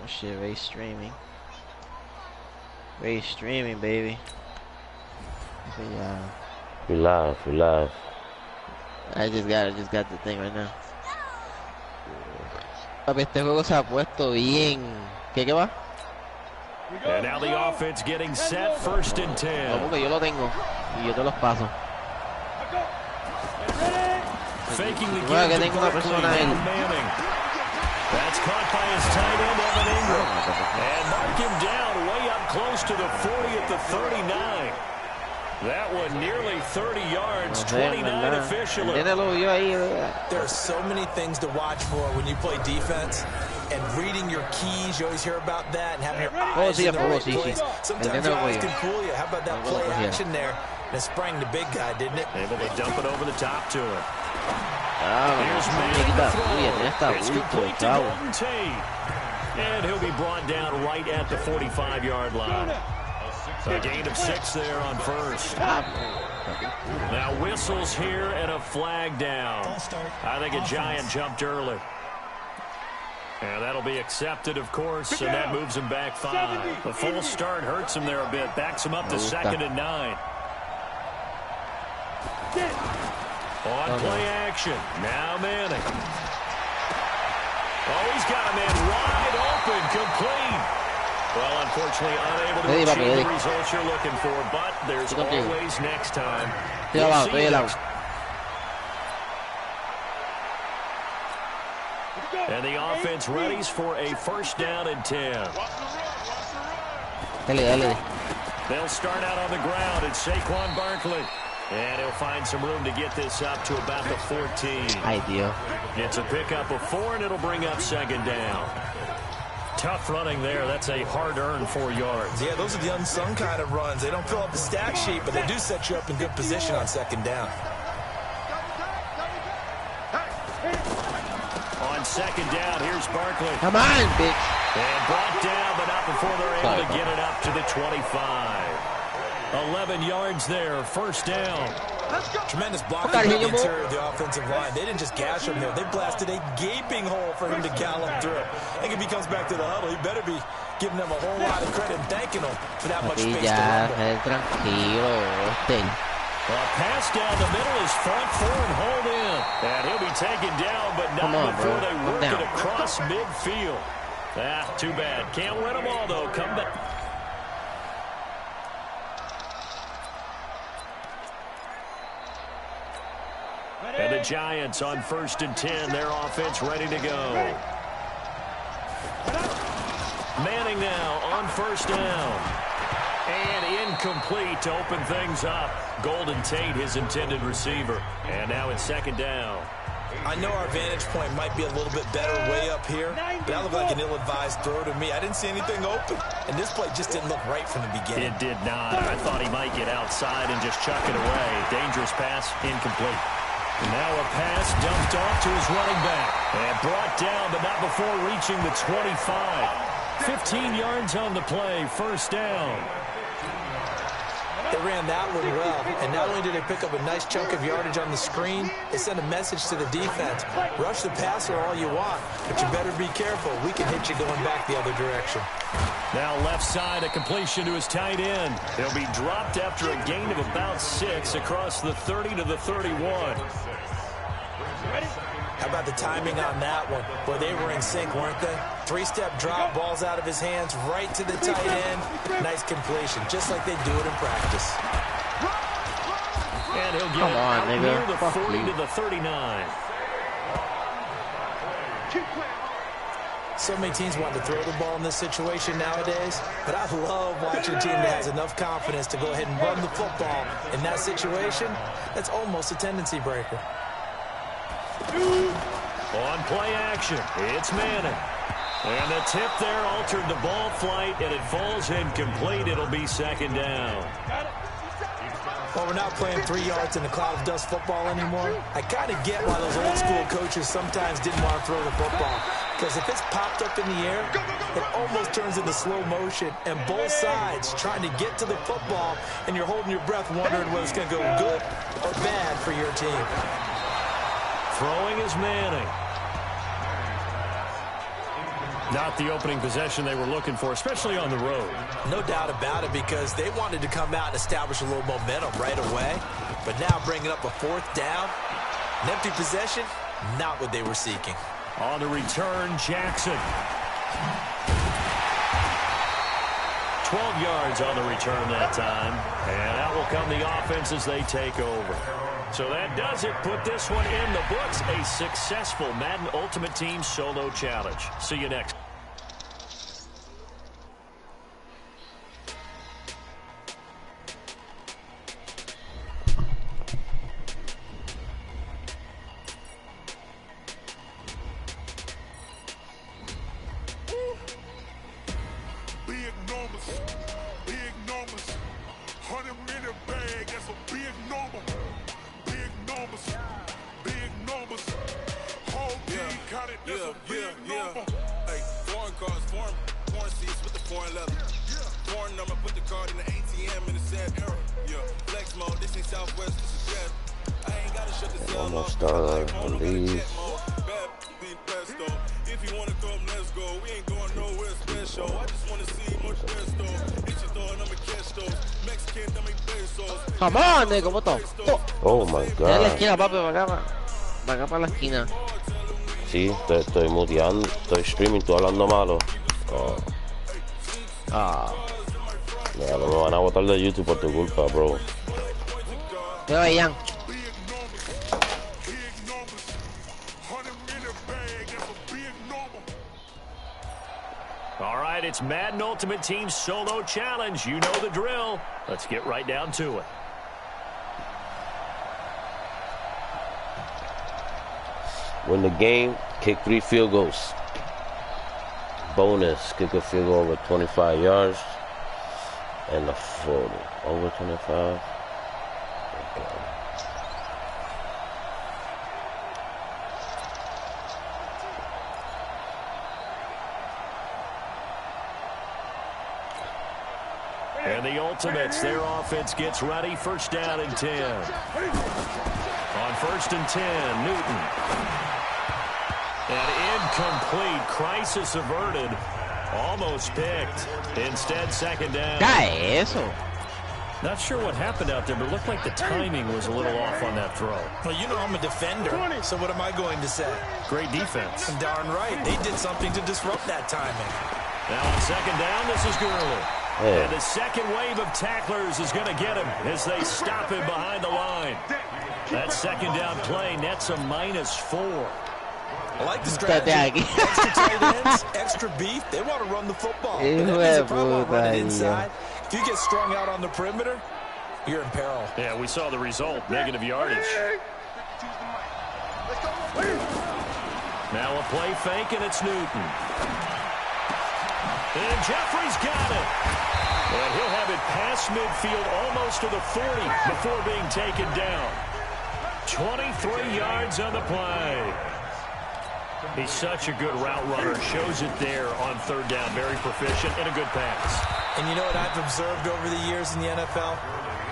shit, Ray streaming. Ray streaming, baby. So, yeah. We live. I just got the thing right now. Papi, este juego se ha puesto bien. ¿Qué va? And now the offense getting set, 1st and 10. No, porque yo lo tengo y yo te los paso. Faking the Bueno, que game tengo una to persona ahí. Manning. That's caught by his tight end, Evan Ingram. And mark him down way up close to the 40 at the 39. That one nearly 30 yards, 29 officially. There are so many things to watch for when you play defense. And reading your keys, you always hear about that, and having your eyes in the right place. Sometimes your eyes can fool you. How about that play action there? And it sprang the big guy, didn't it? Able to dump it over the top to him. Here's Manning. It's complete to Golden Tate. And he'll be brought down right at the 45-yard line. A gain of 6 there on 1st. Now whistles here and a flag down. I think a Giant jumped early. And that'll be accepted, of course, and that moves him back 5. The full start hurts him there a bit. Backs him up to 2nd and 9. On play action. Now Manning. Oh, he's got a man wide open, complete. Well, unfortunately, unable to achieve the results you're looking for, but there's always next time. And the offense readies for a 1st down and 10. They'll start out on the ground. It's Saquon Barkley. And he'll find some room to get this up to about the 14. Ideal. It's a pickup of 4, and it'll bring up 2nd down. Tough running there. That's a hard-earned 4 yards. Yeah, those are the unsung kind of runs. They don't fill up the stat sheet, but they do set you up in good position on 2nd down. On 2nd down, here's Barkley. Come on, bitch. And brought down, but not before they're able to get it up to the 25. 11 yards there, 1st down. Tremendous blocking by the interior of the offensive line. They didn't just gash him there. They blasted a gaping hole for him to gallop through. I think if he comes back to the huddle, he better be giving them a whole lot of credit and thanking them for that much space to run. A pass down the middle is front 4 and hold in. And he'll be taken down, but not before they work it across midfield. Too bad. Can't win them all, though. Come back. And the Giants on 1st and 10. Their offense ready to go. Manning now on 1st down. And incomplete to open things up. Golden Tate, his intended receiver. And now it's 2nd down. I know our vantage point might be a little bit better way up here, but that looked like an ill-advised throw to me. I didn't see anything open, and this play just didn't look right from the beginning. It did not. I thought he might get outside and just chuck it away. Dangerous pass, incomplete. Now a pass dumped off to his running back. And brought down, but not before reaching the 25. 15 yards on the play, 1st down. They ran that one well, and not only did they pick up a nice chunk of yardage on the screen, they sent a message to the defense. Rush the passer all you want, but you better be careful. We can hit you going back the other direction. Now left side, a completion to his tight end. He'll be dropped after a gain of about 6 across the 30 to the 31. How about the timing on that one? Boy, they were in sync, weren't they? 3-step drop, balls out of his hands, right to the tight end. Nice completion, just like they do it in practice. And he'll get out near the 40 to the 39. So many teams want to throw the ball in this situation nowadays, but I love watching a team that has enough confidence to go ahead and run the football. In that situation, that's almost a tendency breaker. On play action, it's Manning. And the tip there altered the ball flight, and it falls incomplete. It'll be 2nd down. Well, we're not playing 3 yards in a cloud of dust football anymore. I kind of get why those old school coaches sometimes didn't want to throw the football. Because if it's popped up in the air, it almost turns into slow motion. And both sides trying to get to the football, and you're holding your breath wondering whether it's going to go good or bad for your team. Throwing is Manning. Not the opening possession they were looking for, especially on the road. No doubt about it, because they wanted to come out and establish a little momentum right away. But now bringing up a 4th down, an empty possession, not what they were seeking. On the return, Jackson. 12 yards on the return that time. And out will come the offense as they take over. So that does it. Put this one in the books. A successful Madden Ultimate Team Solo Challenge. See you next. Come on, nigga, what the fuck? Oh my Dale a la god. esquina, papi, para acá para la esquina. Sí, estoy muteando, estoy streaming, tú hablando malo. Oh. Ya, no me van a botar de YouTube por tu culpa, bro. Yo, Ian. All right, it's Madden Ultimate Team Solo Challenge. You know the drill. Let's get right down to it. Win the game, kick 3 field goals. Bonus, kick a field goal over 25 yards. And a 40. Over 25. Okay. And the Ultimates, their offense gets ready. 1st down and 10. On 1st and 10, Newton. And incomplete. Crisis averted. Almost picked. Instead, 2nd down. Cae eso. Not sure what happened out there, but it looked like the timing was a little off on that throw. Well, you know I'm a defender, so what am I going to say? Great defense. Darn right. They did something to disrupt that timing. Now on 2nd down, this is Gurley. Hey. And the second wave of tacklers is going to get him as they stop him behind the line. That 2nd down play nets a -4. I like the strategy. Extra tight ends, extra beef. They want to run the football. And that means they probably want to run it inside. If you get strung out on the perimeter, you're in peril. Yeah, we saw the result. Negative yardage. Now a play fake, and it's Newton. And Jeffrey's got it. And he'll have it past midfield, almost to the 40, before being taken down. 23 yards on the play. He's such a good route runner. Shows it there on 3rd down. Very proficient and a good pass. And you know what I've observed over the years in the NFL?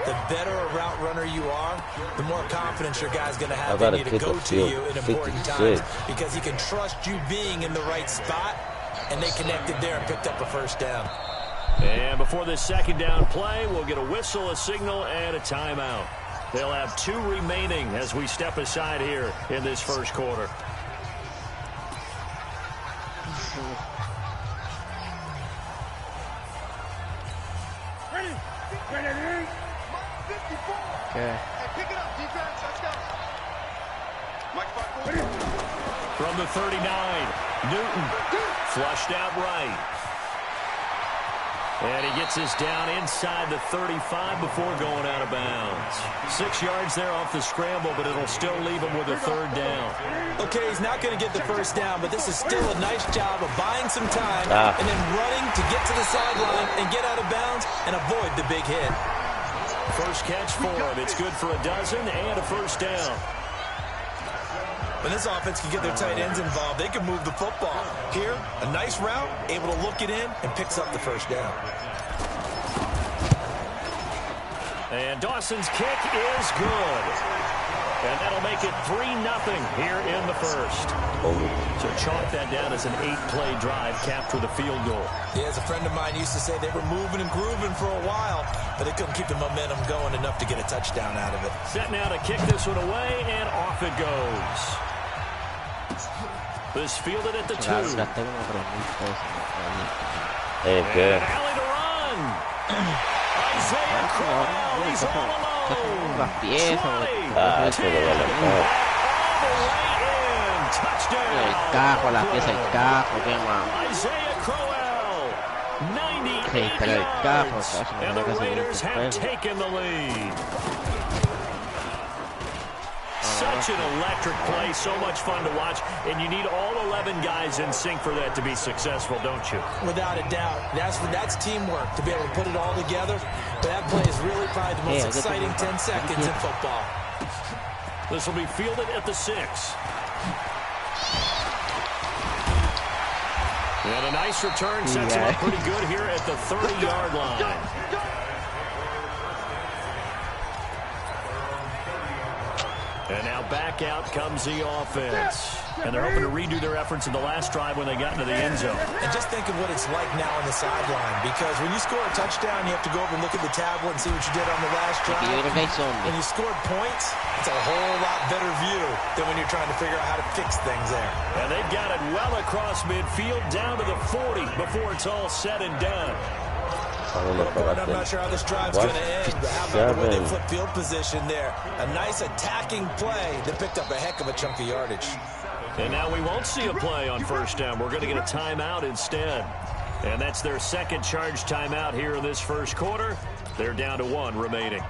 The better a route runner you are, the more confidence your guy's going to have in you to go to you in important times, because he can trust you being in the right spot, and they connected there and picked up a 1st down. And before this 2nd down play, we'll get a whistle, a signal, and a timeout. They'll have 2 remaining as we step aside here in this 1st quarter. Okay. From the 39, Newton flushed out right. And he gets this down inside the 35 before going out of bounds. 6 yards there off the scramble, but it'll still leave him with a 3rd down. Okay, he's not going to get the 1st down, but this is still a nice job of buying some time and then running to get to the sideline and get out of bounds and avoid the big hit. First catch for him. It's good for a dozen and a 1st down. When this offense can get their tight ends involved, they can move the football. Here, a nice route, able to look it in, and picks up the 1st down. And Dawson's kick is good. And that'll make it 3-0 here in the first. So chalk that down as an 8-play drive capped with a field goal. Yeah, as a friend of mine used to say, they were moving and grooving for a while, but they couldn't keep the momentum going enough to get a touchdown out of it. Set now to kick this one away, and off it goes. This fielded at the 2. Good. Alley to run. Isaiah Crowell, he's all alone. 20. All the way in. Touchdown. Isaiah Crowell, 98 yards. And the Raiders have taken the lead. Such an electric play, so much fun to watch, and you need all 11 guys in sync for that to be successful, don't you? Without a doubt. That's teamwork, to be able to put it all together. But that play is really probably the most exciting 10 seconds in football. This will be fielded at the 6. And a nice return sets him up pretty good here at the 30-yard line. And now back out comes the offense. And they're hoping to redo their efforts in the last drive when they got into the end zone. And just think of what it's like now on the sideline, because when you score a touchdown, you have to go over and look at the tablet and see what you did on the last drive. When you scored points, it's a whole lot better view than when you're trying to figure out how to fix things there. And they've got it well across midfield down to the 40 before it's all said and done. I'm not sure how this drive's going to end, but how about the way they flip field position there? A nice attacking play that picked up a heck of a chunk of yardage. And now we won't see a play on first down. We're going to get a timeout instead. And that's their second charge timeout here in this first quarter. They're down to 1 remaining.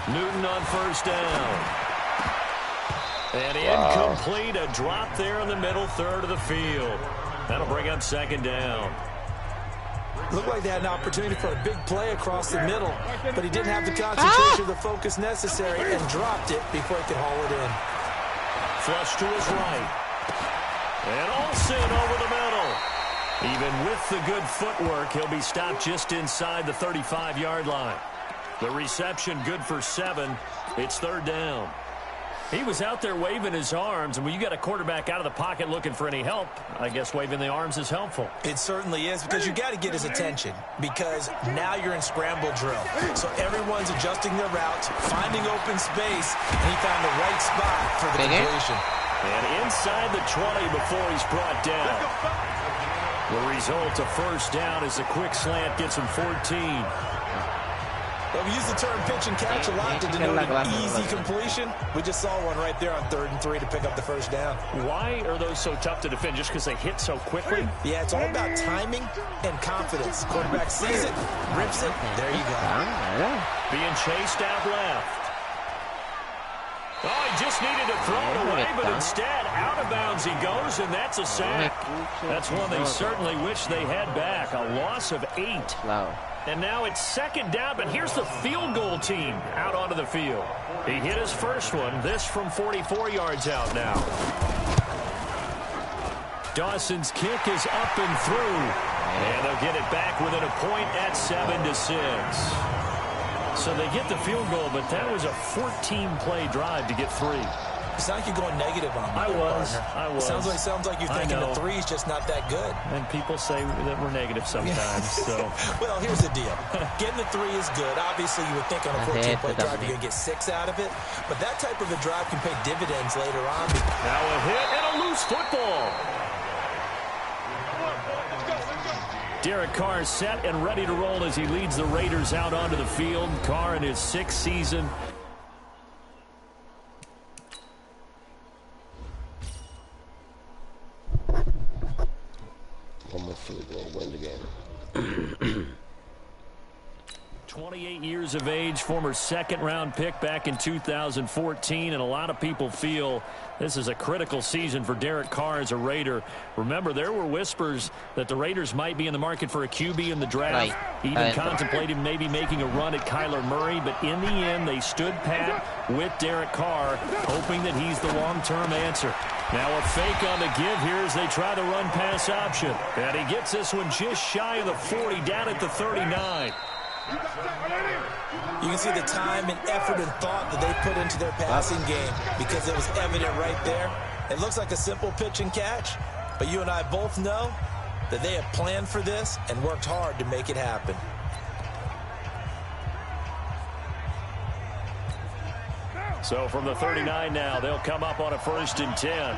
Newton on first down. And incomplete, a drop there in the middle third of the field. That'll bring up second down. Looked like they had an opportunity for a big play across the middle, but he didn't have the concentration or the focus necessary and dropped it before he could haul it in. Flush to his right. And Olsen over the middle. Even with the good footwork, he'll be stopped just inside the 35-yard line. The reception good for 7. It's third down. He was out there waving his arms, and when you got a quarterback out of the pocket looking for any help, I guess waving the arms is helpful. It certainly is, because you got to get his attention, because now you're in scramble drill. So everyone's adjusting their routes, finding open space, and he found the right spot for the completion. And inside the 20 before he's brought down. The result of first down is a quick slant gets him 14. Well, we use the term pitch and catch a lot to denote an easy completion. We just saw one right there on 3rd and 3 to pick up the first down. Why are those so tough to defend? Just because they hit so quickly? Yeah, it's all about timing and confidence. Quarterback sees it, rips it, there you go. Being chased out left. Oh, he just needed to throw it away, but instead, out of bounds he goes, and that's a sack. That's one they certainly wish they had back. A loss of 8. And now it's second down, but here's the field goal team out onto the field. He hit his first one, this from 44 yards out now. Dawson's kick is up and through. And they'll get it back within a point at 7-6. So they get the field goal, but that was a 14-play drive to get 3. It's not like you're going negative on me. I was. Sounds like you're thinking the 3's just not that good. And people say that we're negative sometimes. So, well, here's the deal. Getting the 3 is good. Obviously, you would think on a 14-play drive you're going to get 6 out of it. But that type of a drive can pay dividends later on. Now a hit and a loose football. Derek Carr set and ready to roll as he leads the Raiders out onto the field. Carr in his 6th season. Almost win the game. 28 years of age, former second-round pick back in 2014, and a lot of people feel this is a critical season for Derek Carr as a Raider. Remember, there were whispers that the Raiders might be in the market for a QB in the draft, even contemplated maybe making a run at Kyler Murray, but in the end, they stood pat with Derek Carr, hoping that he's the long-term answer. Now a fake on the give here as they try the run-pass option. And he gets this one just shy of the 40, down at the 39. You can see the time and effort and thought that they put into their passing game because it was evident right there. It looks like a simple pitch and catch, but you and I both know that they have planned for this and worked hard to make it happen. So from the 39 now, they'll come up on a 1st and 10.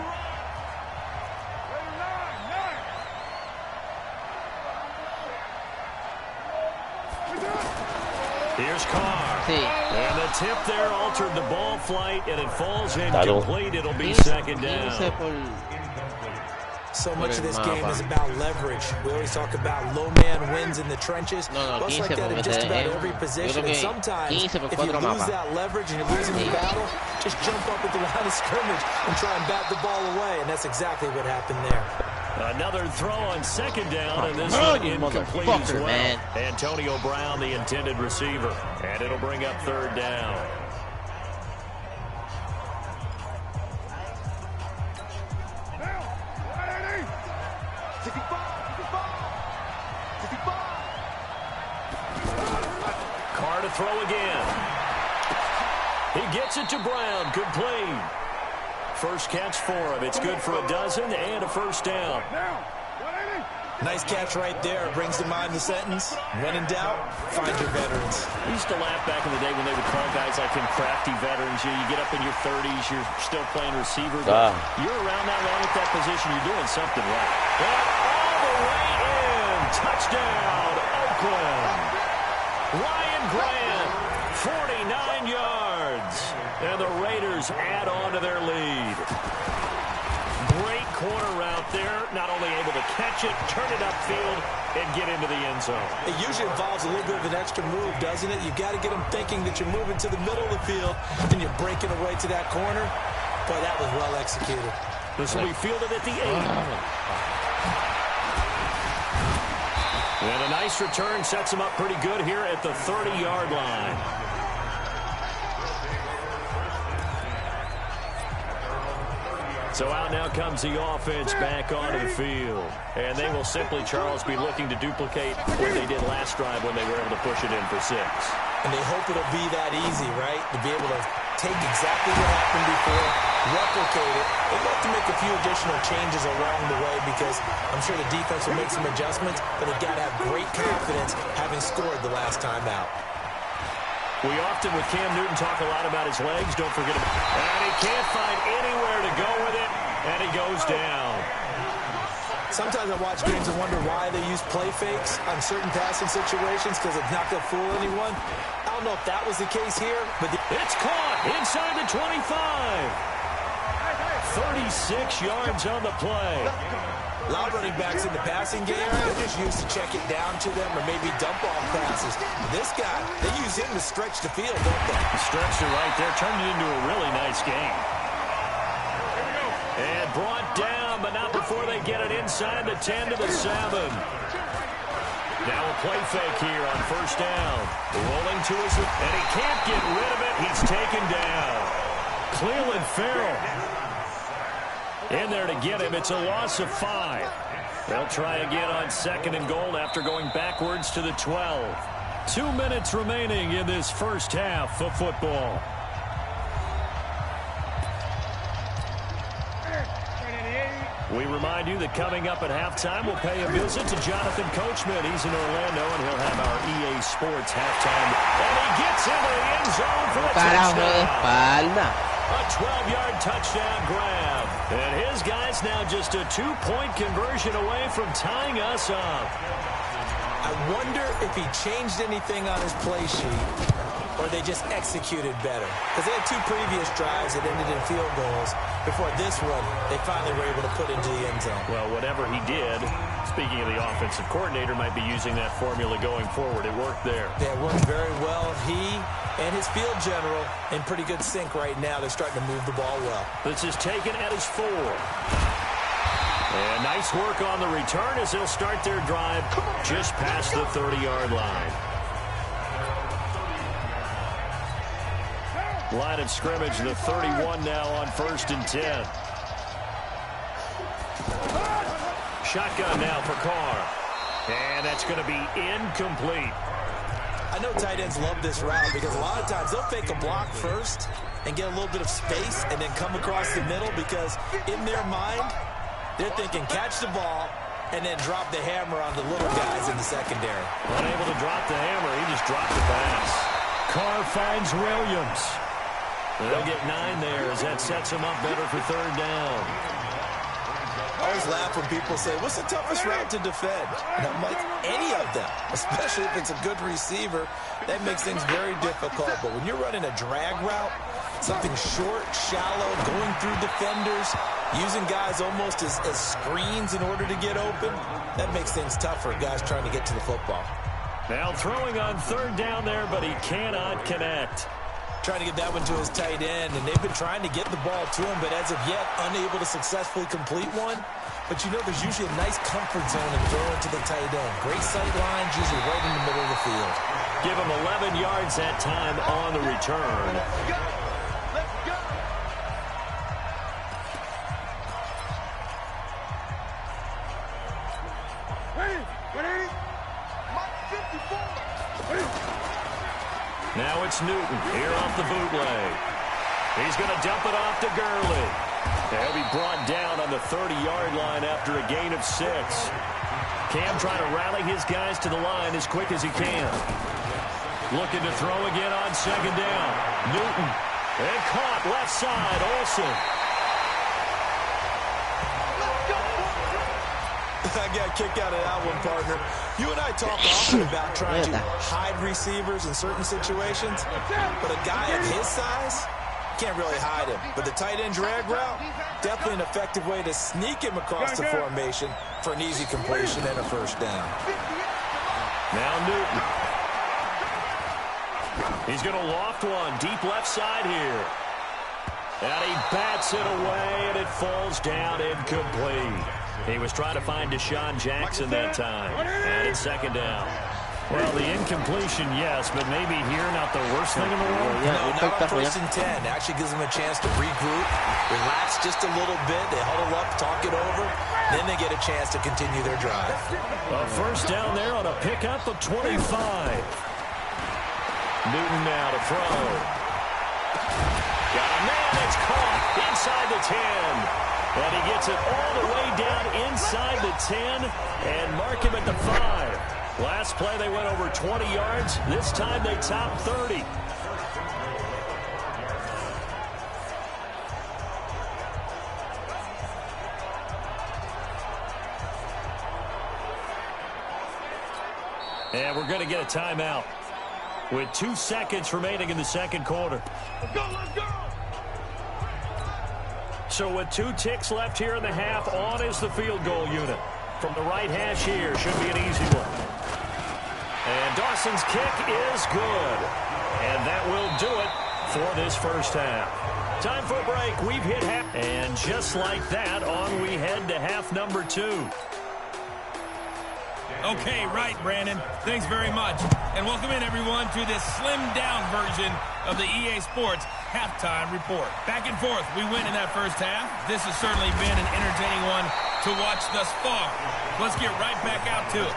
Here's Carr. And the tip there altered the ball flight, and it falls incomplete. It'll be 2nd down. So much of this game is about leverage. We always talk about low man wins in the trenches. Looks like that in just about every position. And sometimes, if you lose that leverage and you're losing the battle, just jump up at the line of scrimmage and try and bat the ball away. And that's exactly what happened there. Another throw on 2nd down, and this one incomplete as well. Man. Antonio Brown, the intended receiver. And it'll bring up 3rd down. Carr to throw again. He gets it to Brown. Good play. First catch for him. It's good for a dozen and a 1st down. Nice catch right there. Brings to mind the sentence, when in doubt, find your veterans. I used to laugh back in the day when they would call guys like him crafty veterans. You get up in your 30s, you're still playing receiver. You're around that long at that position, you're doing something right. And all the way in. Touchdown, Oakland. Ryan Grant, 49 yards. And the Raiders add on to their lead. Great corner route there. Not only able to catch it, turn it upfield, and get into the end zone. It usually involves a little bit of an extra move, doesn't it? You've got to get them thinking that you're moving to the middle of the field, and you're breaking away to that corner. Boy, that was well executed. This will be fielded at the 8. And a nice return sets him up pretty good here at the 30-yard line. So out now comes the offense back onto the field. And they will simply, Charles, be looking to duplicate what they did last drive when they were able to push it in for 6. And they hope it'll be that easy, right? To be able to take exactly what happened before, replicate it. They'd like to make a few additional changes along the way because I'm sure the defense will make some adjustments, but they've got to have great confidence having scored the last time out. We often, with Cam Newton, talk a lot about his legs. Don't forget about it. And he can't find anywhere to go with it, and he goes down. Sometimes I watch games and wonder why they use play fakes on certain passing situations because it's not going to fool anyone. I don't know if that was the case here, but it's caught inside the 25. 36 yards on the play. A lot of running backs in the passing game, they're just used to check it down to them or maybe dump off passes. This guy, they use him to stretch the field, don't they? Stretched it right there, turned it into a really nice game. And brought down, but not before they get it inside the 10 to the 7. Now a play fake here on 1st down. Rolling to his, and he can't get rid of it. He's taken down. Cleveland Farrell in there to get him. It's a loss of 5. They'll try again on 2nd and goal after going backwards to the 12. 2 minutes remaining in this first half of football. We remind you that coming up at halftime, we'll pay a visit to Jonathan Coachman. He's in Orlando, and he'll have our EA Sports halftime. And he gets into the end zone for the touchdown. A 12-yard touchdown grab. And his guy's now just a 2-point conversion away from tying us up. I wonder if he changed anything on his play sheet or they just executed better. Because they had 2 previous drives that ended in field goals. Before this one, they finally were able to put into the end zone. Well, whatever he did, speaking of the offensive coordinator, might be using that formula going forward. It worked there. Yeah, it worked very well. He and his field general in pretty good sync right now. They're starting to move the ball well. This is taken at his 4. And nice work on the return as they'll start their drive just past the 30-yard line. Line of scrimmage, the 31 now on 1st and 10. shotgun now for Carr. And that's going to be incomplete. I know tight ends love this route because a lot of times they'll fake a block first and get a little bit of space and then come across the middle because in their mind, they're thinking catch the ball and then drop the hammer on the little guys in the secondary. Unable to drop the hammer, he just dropped the pass. Carr finds Williams. They'll get 9 there as that sets him up better for third down. I always laugh when people say, what's the toughest route to defend? And I'm like, any of them, especially if it's a good receiver. That makes things very difficult. But when you're running a drag route, something short, shallow, going through defenders, using guys almost as screens in order to get open, that makes things tough for guys trying to get to the football. Now throwing on third down there, but he cannot connect. Trying to get that one to his tight end, and they've been trying to get the ball to him, but as of yet, unable to successfully complete one. But you know there's usually a nice comfort zone in throwing to the tight end. Great sight lines, usually right in the middle of the field. Give him 11 yards that time on the return. Now it's Newton here off the bootleg. He's going to dump it off to Gurley. He'll be brought down on the 30-yard line after a gain of 6. Cam trying to rally his guys to the line as quick as he can. Looking to throw again on second down. Newton. And caught left side. Olsen. I got a kick out of that one, partner. You and I talk often about trying to hide receivers in certain situations, but a guy at his size can't really hide him. But the tight end drag route, definitely an effective way to sneak him across the formation for an easy completion and a first down. Now Newton. He's going to loft one deep left side here. And he bats it away, and it falls down incomplete. He was trying to find Deshaun Jackson that time. And it's second down. Well, the incompletion, yes, but maybe here not the worst thing in the world. No, not on first and 10. Actually gives them a chance to regroup, relax just a little bit. They huddle up, talk it over. Then they get a chance to continue their drive. A first down there on a pickup of 25. Newton now to throw. Got a man that's caught inside the 10. And he gets it all the way down inside the 10 and mark him at the 5. Last play they went over 20 yards. This time they topped 30. And we're going to get a timeout with 2 seconds remaining in the second quarter. Let's go, let's go! So with 2 ticks left here in the half, on is the field goal unit. From the right hash here, should be an easy one. And Dawson's kick is good. And that will do it for this first half. Time for a break. We've hit half. And just like that, on we head to half number 2. Okay, right, Brandon. Thanks very much. And welcome in, everyone, to this slimmed-down version of the EA Sports Halftime Report. Back and forth, we win in that first half. This has certainly been an entertaining one to watch thus far. Let's get right back out to it.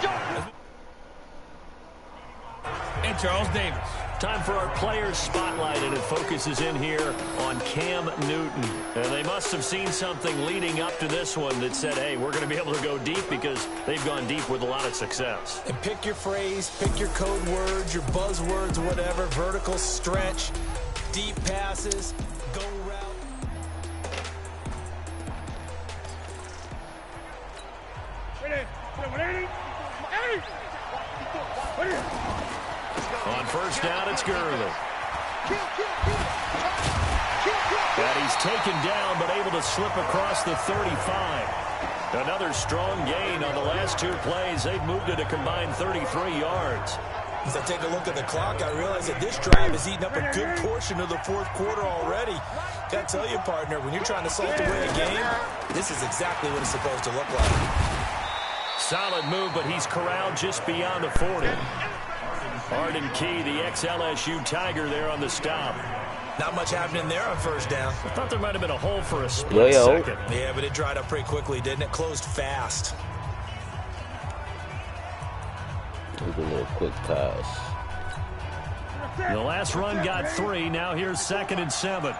And Charles Davis. Time for our players spotlight, and it focuses in here on Cam Newton. And they must have seen something leading up to this one that said, hey, we're going to be able to go deep because they've gone deep with a lot of success. And pick your phrase, pick your code words, your buzzwords, whatever, vertical stretch, deep passes, go route. On first down, it's Gurley. And he's taken down, but able to slip across the 35. Another strong gain on the last 2 plays. They've moved it a combined 33 yards. As I take a look at the clock, I realize that this drive has eaten up a good portion of the fourth quarter already. Got to tell you, partner, when you're trying to salt away a game, this is exactly what it's supposed to look like. Solid move, but he's corralled just beyond the 40. Arden Key, the ex-LSU Tiger, there on the stop. Not much happening there on first down. I thought there might have been a hole for a split second. Yeah, but it dried up pretty quickly, didn't it? Closed fast. do a little quick pass. The last run got 3. Now here's 2nd and 7.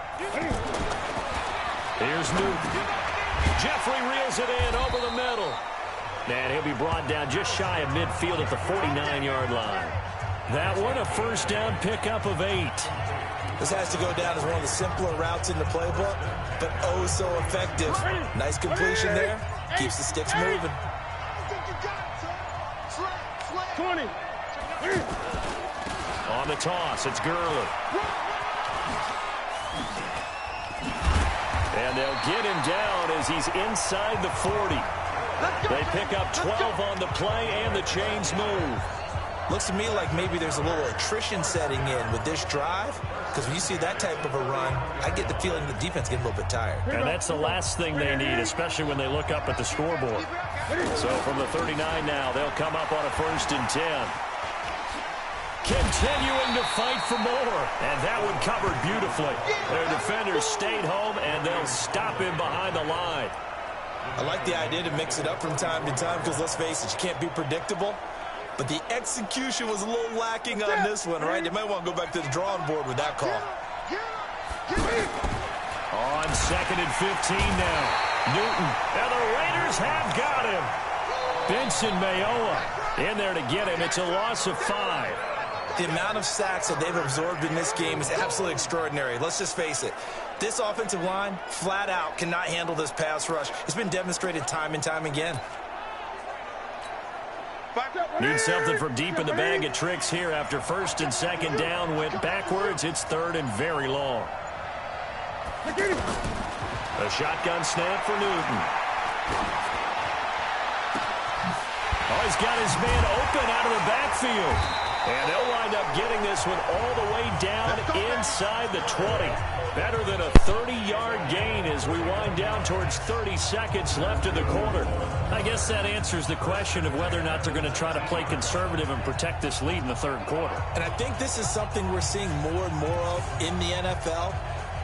Here's Newton. Jeffrey reels it in over the middle. And he'll be brought down just shy of midfield at the 49-yard line. That one, a first down pickup of 8. This has to go down as one of the simpler routes in the playbook, but oh so effective. Nice completion there. Keeps the sticks moving. 20. On the toss, it's Gurley. And they'll get him down as he's inside the 40. They pick up 12 on the play, and the chains move. Looks to me like maybe there's a little attrition setting in with this drive, because when you see that type of a run, I get the feeling the defense gets a little bit tired. And that's the last thing they need, especially when they look up at the scoreboard. So from the 39 now, they'll come up on a 1st and 10. Continuing to fight for more. And that one covered beautifully. Their defenders stayed home, and they'll stop him behind the line. I like the idea to mix it up from time to time because, let's face it, you can't be predictable. But the execution was a little lacking on this one, right? They might want to go back to the drawing board with that call. On 2nd and 15 now. Newton. And the Raiders have got him. Benson Mayowa in there to get him. It's a loss of 5. The amount of sacks that they've absorbed in this game is absolutely extraordinary. Let's just face it. This offensive line, flat out, cannot handle this pass rush. It's been demonstrated time and time again. Need something from deep in the bag of tricks here after 1st and 2nd down. Went backwards. It's 3rd and very long. A shotgun snap for Newton. Oh, he's got his man open out of the backfield. And they'll wind up getting this one all the way down inside the 20. Better than a 30-yard gain as we wind down towards 30 seconds left in the quarter. I guess that answers the question of whether or not they're going to try to play conservative and protect this lead in the 3rd quarter. And I think this is something we're seeing more and more of in the NFL.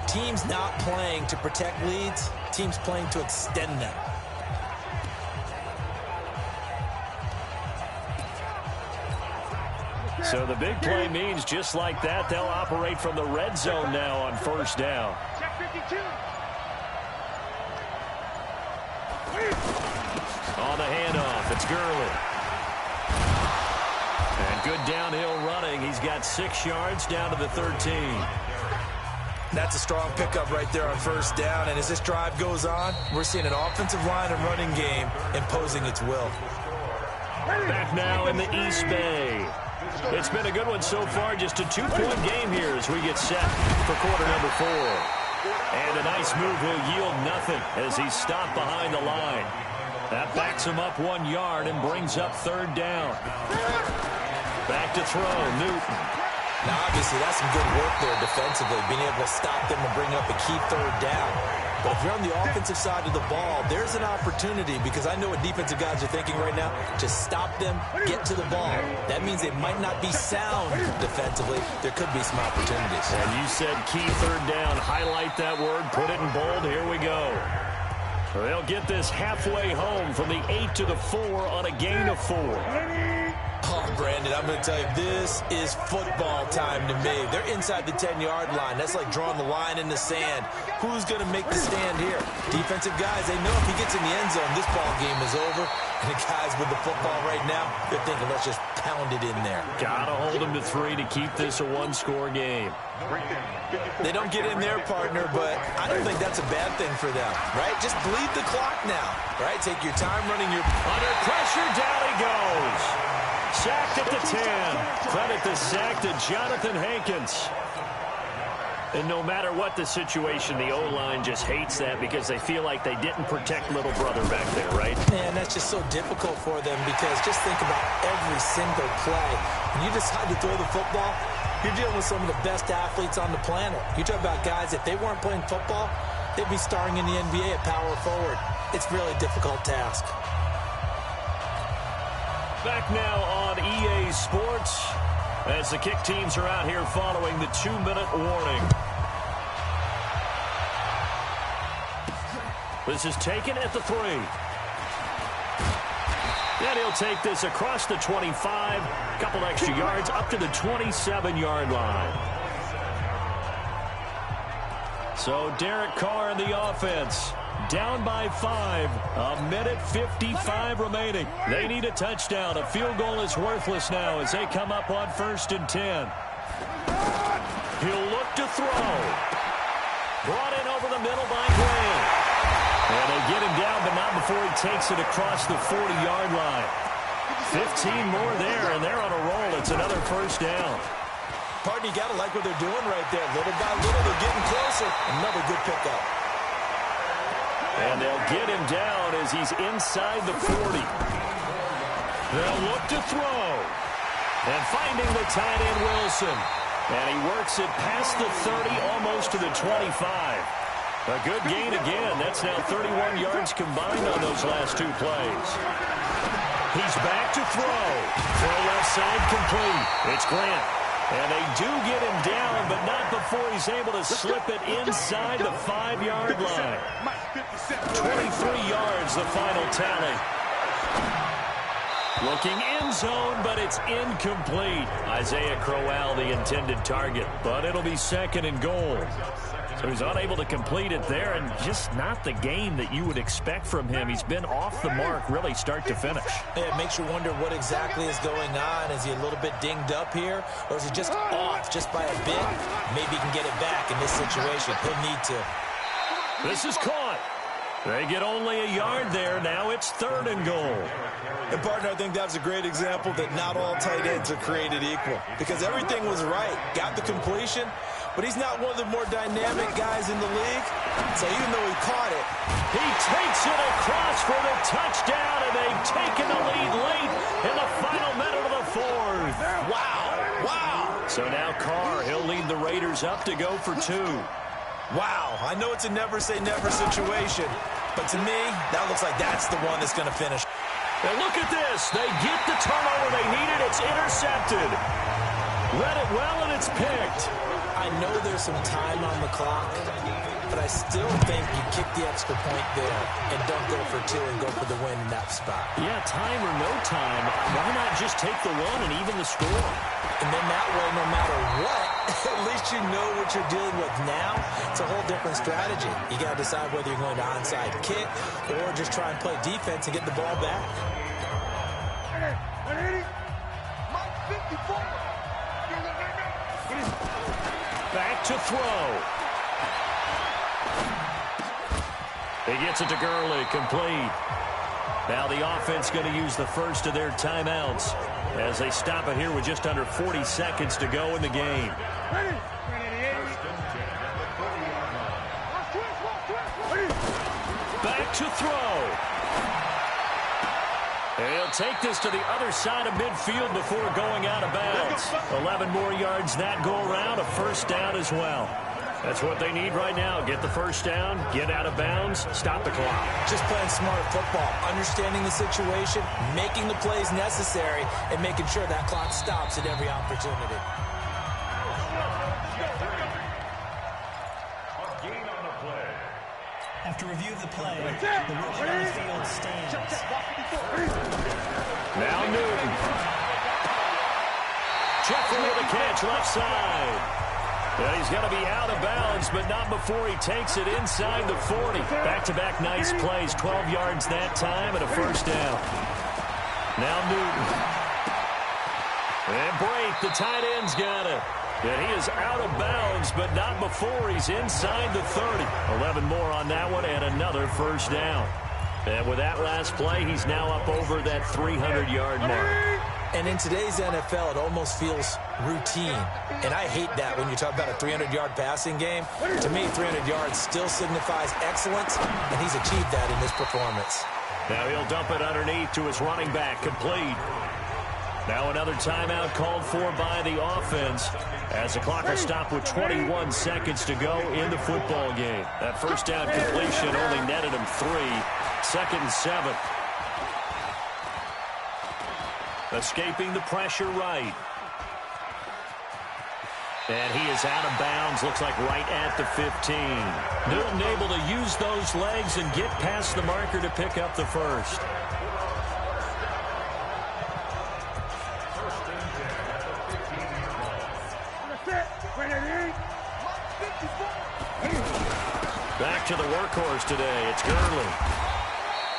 Teams not playing to protect leads, teams playing to extend them. So the big play means just like that, they'll operate from the red zone now on 1st down. On the handoff, it's Gurley. And good downhill running. He's got 6 yards down to the 13. That's a strong pickup right there on 1st down. And as this drive goes on, we're seeing an offensive line and running game imposing its will. Back now in the East Bay. It's been a good one so far. Just a 2-point game here as we get set for quarter number 4. And a nice move will yield nothing as he's stopped behind the line. That backs him up 1 yard and brings up 3rd down. Back to throw, Newton. Now, obviously, that's some good work there defensively, being able to stop them and bring up a key 3rd down. But if you're on the offensive side of the ball, there's an opportunity, because I know what defensive guys are thinking right now. Just stop them, get to the ball. That means they might not be sound defensively. There could be some opportunities. And you said key 3rd down. Highlight that word. Put it in bold. Here we go. They'll get this halfway home from the 8 to the 4 on a gain of 4. Oh, Brandon, I'm going to tell you, this is football time to me. They're inside the 10-yard line. That's like drawing the line in the sand. Who's going to make the stand here? Defensive guys, they know if he gets in the end zone, this ball game is over. And the guys with the football right now, they're thinking, let's just pound it in there. Gotta hold them to 3 to keep this a 1-score game. They don't get in there, partner, but I don't think that's a bad thing for them, right? Just bleed the clock now, right? Take your time running your... Under pressure, down he goes. Sacked at the 10. Credit the sack to Jonathan Hankins. And no matter what the situation, the O-line just hates that because they feel like they didn't protect little brother back there, right? Man, that's just so difficult for them because just think about every single play. When you decide to throw the football, you're dealing with some of the best athletes on the planet. You talk about guys, if they weren't playing football, they'd be starring in the NBA at power forward. It's really a difficult task. Back now on EA Sports as the kick teams are out here following the 2-minute warning. This is taken at the 3. And he'll take this across the 25, a couple extra yards up to the 27-yard line. So Derek Carr in the offense, down by 5, a minute 55 remaining. They need a touchdown. A field goal is worthless now as they come up on 1st and 10. He'll look to throw. Brought in over the middle by Graham. And they get him down, but not before he takes it across the 40-yard line. 15 more there, and they're on a roll. It's another 1st down. Pardon, you got to like what they're doing right there. Little by little, they're getting closer. Another good pickup. And they'll get him down as he's inside the 40. They'll look to throw. And finding the tight end, Wilson. And he works it past the 30, almost to the 25. A good gain again. That's now 31 yards combined on those last 2 plays. He's back to throw. Throw left side complete. It's Grant. And they do get him down, but not before he's able to slip it inside the 5-yard line. 23 yards, the final tally. Looking end zone, but it's incomplete. Isaiah Crowell, the intended target, but it'll be 2nd and goal. So he's unable to complete it there, and just not the game that you would expect from him. He's been off the mark, really, start to finish. Yeah, it makes you wonder what exactly is going on. Is he a little bit dinged up here, or is he just off just by a bit? Maybe he can get it back in this situation. He'll need to. This is caught. They get only a yard there. Now it's 3rd and goal. And, partner, I think that was a great example that not all tight ends are created equal. Because everything was right. Got the completion, but he's not one of the more dynamic guys in the league. So even though he caught it, he takes it across for the touchdown, and they've taken the lead late in the final minute of the 4th. Wow. Wow. So now Carr, he'll lead the Raiders up to go for 2. Wow, I know it's a never-say-never situation, but to me, that looks like that's the one that's going to finish. And look at this. They get the turnover they needed. It's intercepted. Read it well, and it's picked. I know there's some time on the clock, but I still think you kick the extra point there and don't go for 2 and go for the win in that spot. Yeah, time or no time, why not just take the 1 and even the score? And then that way, no matter what, at least you know what you're dealing with now. It's a whole different strategy. You got to decide whether you're going to onside kick or just try and play defense and get the ball back. Back to throw. He gets it to Gurley, complete. Now the offense going to use the first of their timeouts as they stop it here with just under 40 seconds to go in the game. Back to throw. He'll take this to the other side of midfield before going out of bounds. 11 more yards that go around, a 1st down as well. That's what they need right now. Get the 1st down, get out of bounds, stop the clock. Just playing smart football, understanding the situation, making the plays necessary, and making sure that clock stops at every opportunity. After review of the play, the ruling on the field stands. Now Newton. Jeffrey with a catch left side. Well, he's going to be out of bounds, but not before he takes it inside the 40. Back-to-back nice plays, 12 yards that time and a 1st down. Now Newton. And break, the tight end's got it. And he is out of bounds, but not before he's inside the 30. 11 more on that one and another 1st down. And with that last play, he's now up over that 300-yard mark. And in today's NFL, it almost feels routine. And I hate that when you talk about a 300-yard passing game. To me, 300 yards still signifies excellence, and he's achieved that in this performance. Now he'll dump it underneath to his running back, complete. Now another timeout called for by the offense as the clock will stop with 21 seconds to go in the football game. That 1st down completion only netted him 3. 2nd and 7. Escaping the pressure right. And he is out of bounds, looks like right at the 15. Newton able to use those legs and get past the marker to pick up the 1st. Back to the workhorse today. It's Gurley.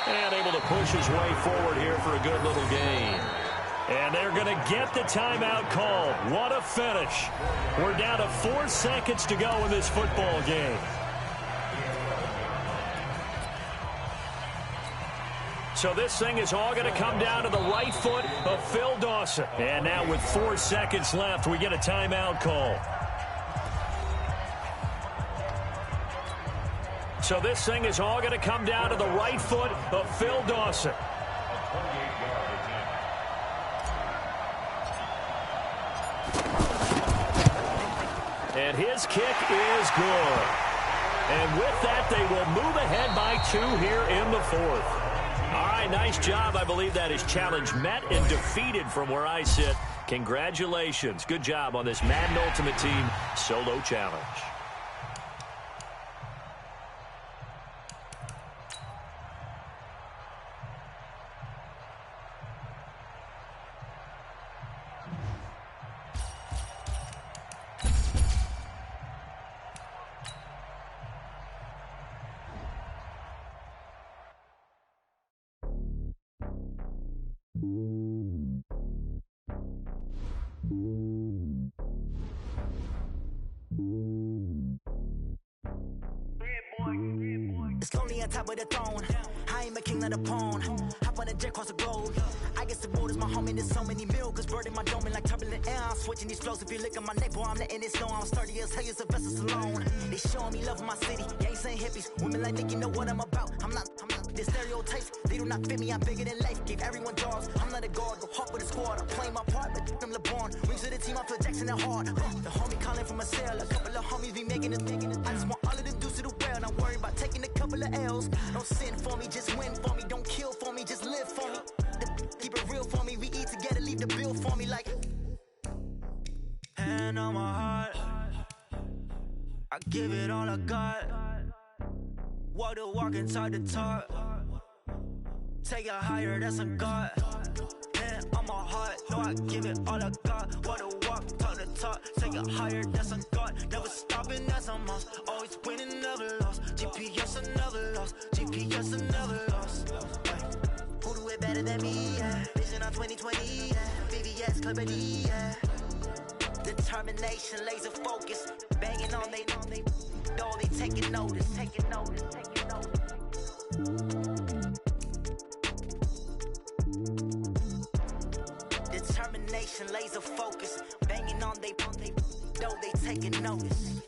And able to push his way forward here for a good little gain. And they're going to get the timeout called. What a finish. We're down to 4 seconds to go in this football game. So this thing is all going to come down to the right foot of Phil Dawson. And now with 4 seconds left, we get a timeout call. So this thing is all going to come down to the right foot of Phil Dawson. And his kick is good. And with that, they will move ahead by 2 here in the 4th. All right, nice job. I believe that is challenge met and defeated from where I sit. Congratulations. Good job on this Madden Ultimate Team solo challenge. It's lonely on top of the throne. I ain't a king of the pawn. Hop on a jet across the globe. I guess the world is my home and there's so many milkers burning my dome like turbulent air. I'm switching these flows. If you look at my neck, boy, I'm letting it snow. I'm sturdy as hell, as a vessel alone. They showing me love in my city. Gangs ain't hippies. Women like Nick, you know what I'm about. I'm not the stereotypes. They do not fit me. I'm bigger than life. Gave everyone jobs. I'm not a guard. Go hard with the squad. I'm playing my part, but I'm LeBron. Rings to the team. I feel Jackson and hard. The homie calling from a cell. A couple of homies be making it. I just want all of them dudes to do well. Not worry about taking a couple of L's. Don't sin for me, just win for me. Don't kill for me, just live for me. Keep it real for me. We eat together, leave the bill for me like. Hand on my heart, I give it all I got. Walk the walk and talk the talk. Take it higher, that's a God. Hand on my heart, no, I give it all I got. Walk the walk, talk the talk. Take it higher, that's a God. Never stopping, that's a must. Always winning, never lost. GPS, I never lost. GPS, I never lost. Who do it better than me? Yeah. Vision on 2020. Yeah. VVS, Clippity. Yeah. Determination, laser focus. Banging on they door, they taking notice. Taking notice. Taking notice. Determination, laser focus. Banging on they door, they taking notice.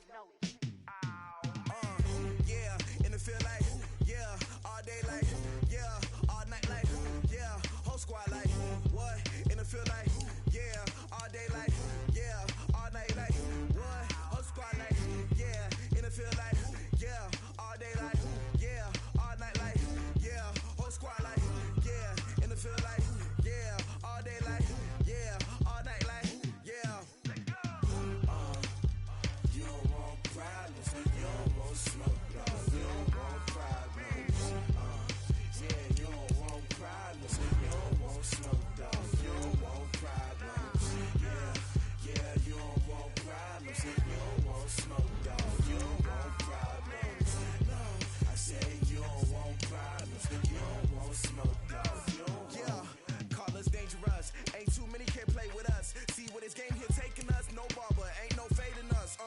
Yeah, in the field like, yeah, all day like, yeah, all night like, yeah, whole squad like, what? In the field like, yeah, all day like, yeah, all night like, what? Whole squad like, yeah, in the field like, yeah, all day like, yeah, all night like, yeah, whole squad like, yeah, in the field like, yeah, all day like, yeah, all night like, yeah. You don't want problems, you don't want smoke, you don't want problems. Yeah, you don't want problems, you don't want smoke, you don't want problems. Yeah, you don't want problems, you don't want smoke, you don't want problems. No, I said you don't want problems, you don't want smoke, you don't want. Yeah, call us dangerous, ain't too many can play with us. See what this game here taking us, no barber, ain't no fading us.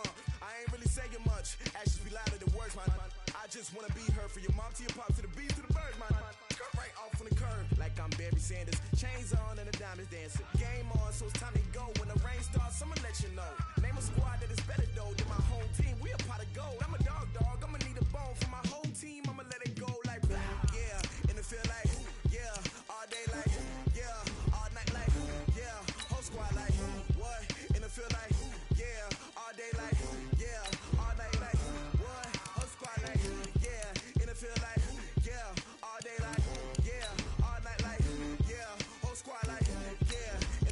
I ain't really saying much, actions be louder than words, man. I just wanna be heard from your mom to your pop to the beat to the bird, man. Cut right off on the curb, like I'm Barry Sanders. Chains on and the diamonds dancing. Game on, so it's time to go. When the rain starts, I'ma let you know. Name a squad that is better though than my home team. We a pot of gold. I'm a dog. I'ma need a bone for my whole team. I'ma let it go like, yeah, in the field like, yeah, all day like, yeah, all night like, yeah, whole squad like, what? In the field like, yeah, all day like, yeah, all night like, what? Whole squad like, yeah, in the field like, yeah, all day like, yeah, all night like, yeah, whole squad like, yeah,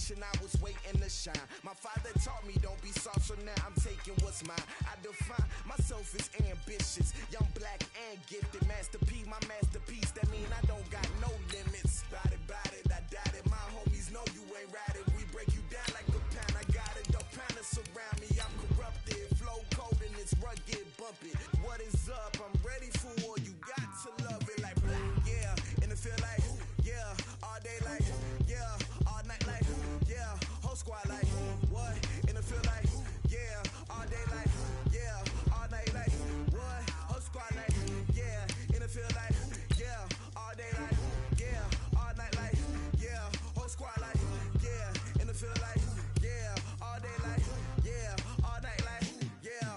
generation, I was waiting to shine. My father taught me don't be soft, so now I'm taking what's mine. I define myself as ambitious, young, black, and gifted. Master P, my masterpiece, that mean I don't got no limits. Bout it, I doubt it. My homies know you ain't ride it. We break you down like a pound. I got it, the pound surround me. I'm corrupted, flow cold and it's rugged, bumpy. What is up? I'm ready for war. You got to love it like black, yeah. And it feel like, yeah. All day like, yeah. All night like, yeah. Whole squad like, what? And it feel like, yeah. All day like, yeah. All night like, what? Whole squad like, yeah. And it feel like, yeah. All day like, yeah. All night like, yeah. Whole squad like, yeah. And it feel like, yeah. All day like, yeah. All night like, yeah.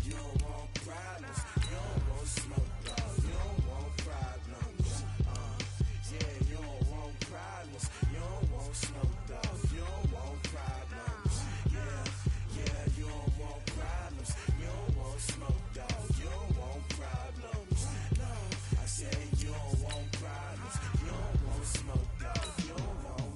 You don't want problems. You don't want smoke, dog. You don't want problems. Yeah, you don't want problems. You don't want smoke, dog. You don't want problems. Yeah, you don't want problems. You don't want smoke, dog. You don't want problems. No, I said you don't want problems. You don't want smoke, dog. You don't want.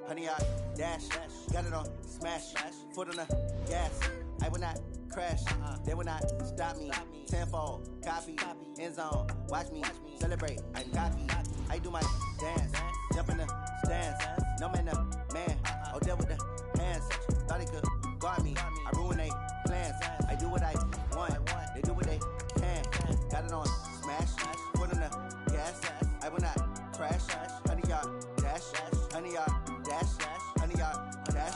Honey, I dash, got it on smash, foot on the gas. I will not crash, they will not stop me. Tenfold, copy, end zone, watch me celebrate. I'm cocky, I do my dance, jump in the stands. No man, the man, oh, there with the hands. Thought he could guard me, I ruin they plans. I do what I want, they do what they can. Got it on smash, foot on the gas. I will not crash, honey, y'all dash, honey, y'all dash, honey, y'all dash,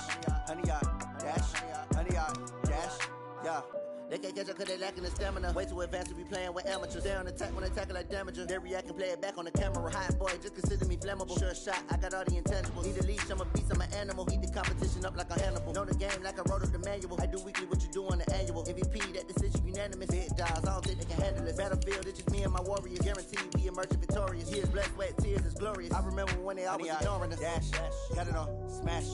honey, y'all dash, honey, y'all dash, yeah. They can't catch up cause they lacking the stamina. Way too advanced to be playing with amateurs. They on attack when they tackle like damager. They react and play it back on the camera. Hot boy, just consider me flammable. Sure shot, I got all the intangibles. Need a leash, I'm a beast, I'm an animal. Eat the competition up like a Hannibal. Know the game like I wrote up the manual. I do weekly what you do on the annual. MVP, that decision unanimous. Big dials, I don't think they can handle it. Battlefield, it's just me and my warriors. Guaranteed we emerge victorious. Years, blood, sweat, tears, it's glorious. I remember when they always ignoring us. Dash, got it on smash,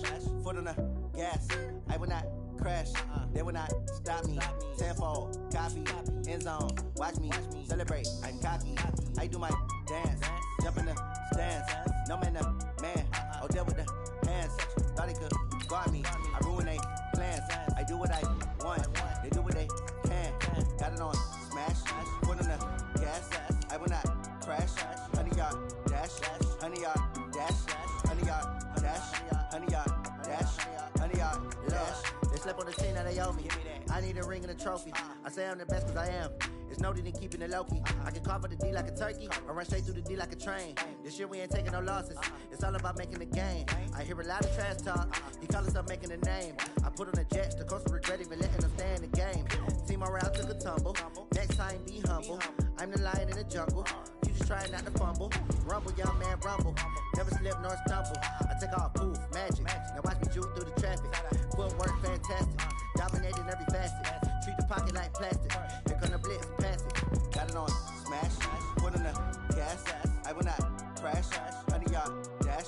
foot on the gas. I will not crash, they will not stop me. Tenfold, copy, end zone, watch me celebrate. I'm cocky, I do my dance, jump in the stands. No man, the man, oh, there with the hands. Thought he could guard me, I ruin they plans. I do what I want, they do what they can. Got it on smash, foot on the gas. I will not crash, honey, y'all dash, honey, y'all dash, honey, y'all dash, honey, y'all dash, honey, y'all dash. They slept on the team, now they owe me. I need a ring and a trophy. I say I'm the best cause I am. It's no need in keeping it low-key. I can carve up the D like a turkey or run straight through the D like a train. This year we ain't taking no losses. It's all about making the game. I hear a lot of trash talk. He call us up making a name. I put on the jets, the coast will regret even letting them stay in the game. Team morale took a tumble. Next time be humble. I'm the lion in the jungle. You just try not to fumble. Rumble, young man, rumble. Never slip nor stumble. I take off, poof, magic. Now watch me juke through the traffic. Footwork fantastic. Dominating every facet. Treat the pocket like plastic. Here come the blitz, pass it. Got it on smash, foot on the gas. I will not crash. Honey, y'all dash,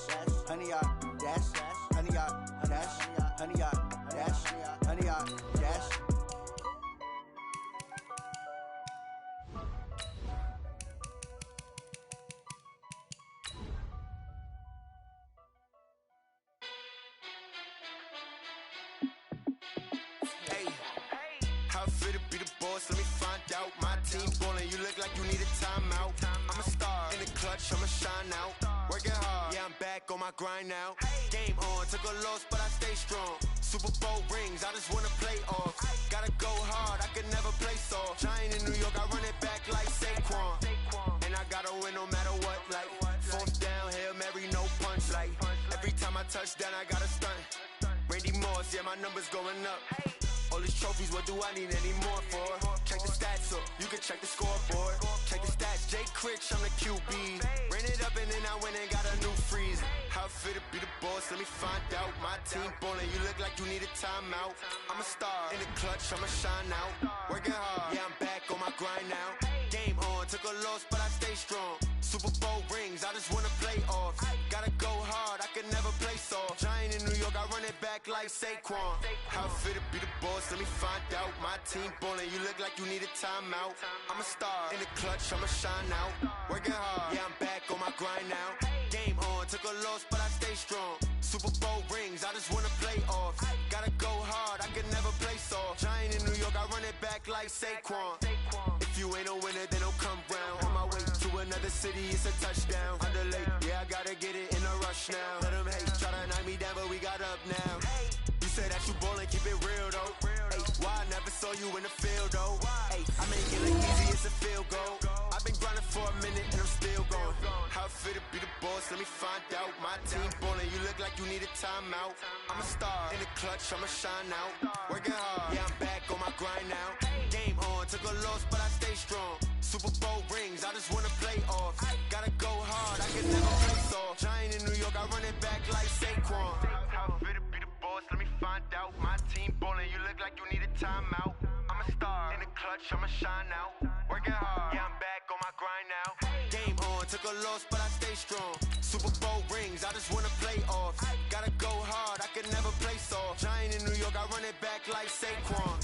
honey, y'all dash, honey, y'all dash, honey, y'all dash, honey, y'all dash. Let me find out. My team ballin', you look like you need a timeout. I'm a star in the clutch, I'ma shine out. Working hard, yeah, I'm back on my grind now. Game on, took a loss, but I stay strong. Super Bowl rings, I just wanna play off. Gotta go hard, I could never play soft. Giant in New York, I run it back like Saquon. And I gotta win no matter what, like fourth down, Hail Mary, no punch. Like every time I touch down, I gotta stunt. Randy Moss, yeah, my numbers going up. All these trophies, what do I need any more for? Check the stats up, you can check the scoreboard. Check the stats, Jay Critch, I'm the QB. Ran it up and then I went and got a new freeze. How fit to be the boss, let me find out. My team ballin', you look like you need a timeout. I'm a star, in the clutch, I'ma shine out. Working hard, yeah, I'm back on my grind now. Game on, took a loss, but I stay strong. Super Bowl rings, I just wanna play off. Gotta go hard, I can never play soft. Giant in New York, I run it back like Saquon. How fit to be the boss, let me find out. My team ballin', you look like you need a timeout. I'm a star, in the clutch, I'ma shine out. Working hard, yeah, I'm back on my grind now. Game on, took a loss, but I stay strong. Super Bowl rings, I just wanna play off. Gotta go hard, I can never play soft. Giant in New York, I run it back like Saquon. If you ain't a winner, then don't come round. On my way to another city, it's a touchdown. Underlay, yeah, I gotta get it in a rush now. Let them hate, try to knock me down, but we got up now. You say that you ballin', keep it real though. Hey, why I never saw you in the field though? Hey, I make it look easy, it's a field goal. I've been grinding for a minute and I'm still going. How fit to be the boss, let me find out. My team ballin', you look like you need a timeout. I'm a star, in the clutch, I'ma shine out. Working hard, yeah, I'm back on my grind now. Game on, took a loss, but I stay strong. Super Bowl rings, I just wanna play off. Gotta go hard, I can never play soft. Giant in New York, I run it back like Saquon. How fit to be the boss, let me find out. My team ballin', you look like you need a timeout. I'm a star, in the clutch, I'ma shine out. Working hard, yeah, I'm back on my grind now. Game on, took a loss, but I stay strong. Super Bowl rings, I just wanna play off. Gotta go hard, I can never play soft. Giant in New York, I run it back like Saquon.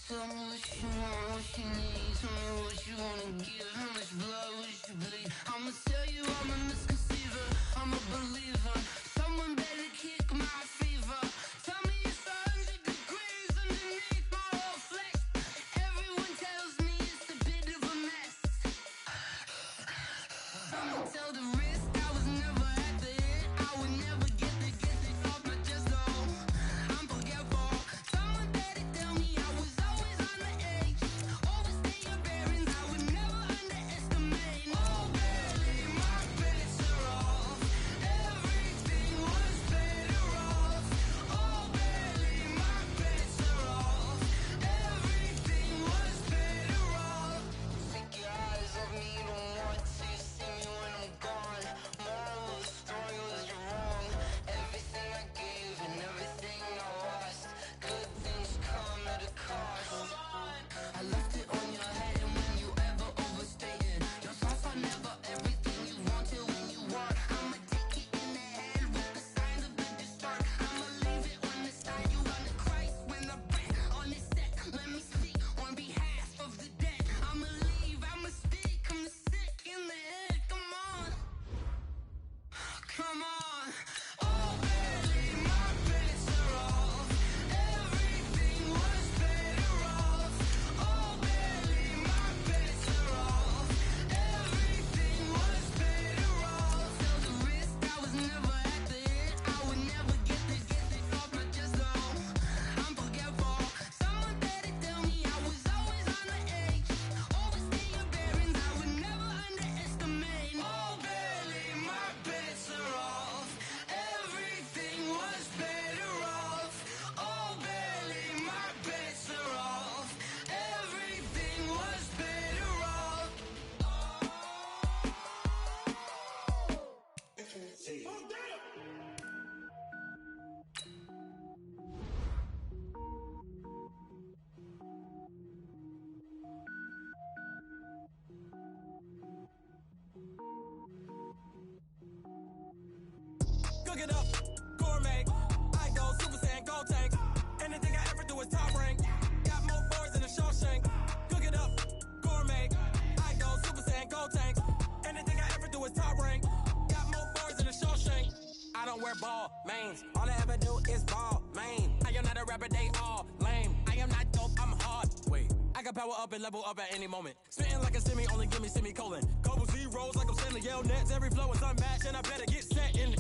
Tell me what you want, what you need. Tell me what you wanna give. How much blood would you bleed? I'ma tell you I'm a misconceiver. I'm a believer. Someone better kick my fever. Tell me it's 100 degrees underneath my whole flesh. Everyone tells me it's a bit of a mess. I'ma tell the risk I was never at the end. I would never get this off my chest though. I'm forgetful. Someone better tell me I was always on the edge. Overstay your bearings, I would never underestimate. Oh baby, my bets are off. Everything was better off. Oh baby, my bets are off. Everything was better off. Take your eyes off me, don't want to see me when I'm gone. Moral of the story was you're wrong. Everything I gave and everything I lost. Good things come at a cost. I left it on your head, and when you ever overstay it, your thoughts are never everything you want till when you want. I'ma take it in the head with the signs of the distort. I'ma leave it on the side. You run the Christ when I bet on this set. Let me speak on behalf of the dead. I'ma leave, I'ma speak. I'm sick in the head. Come on, come on. Oh baby, my bets are off. Everything was better off. Oh baby, my bets are off. Everything was better off. Tell the risk I was never at the end. I would never get this off my chest though. I'm forgetful. Someone better tell me I was always on the edge. Overstay your bearings, I would never underestimate. Oh baby, my bets are off. Everything was better off. Oh baby, my bets are off. Everything was better off. Cook it up, gourmet. I go Super Saiyan, gold tank. Anything I ever do is top rank. Got more boards than a Shawshank. Cook it up, gourmet. I go Super Saiyan, gold tank. Anything I ever do is top rank. Got more boards than a Shawshank. I don't wear ball mains. All I ever do is ball main. I am not a rapper, they all lame. I am not dope, I'm hard. Wait, I can power up and level up at any moment. Spitting like a semi, only give me semicolon. Couple zeros like I'm sending yell nets. Every flow is unmatched, and I better get set in.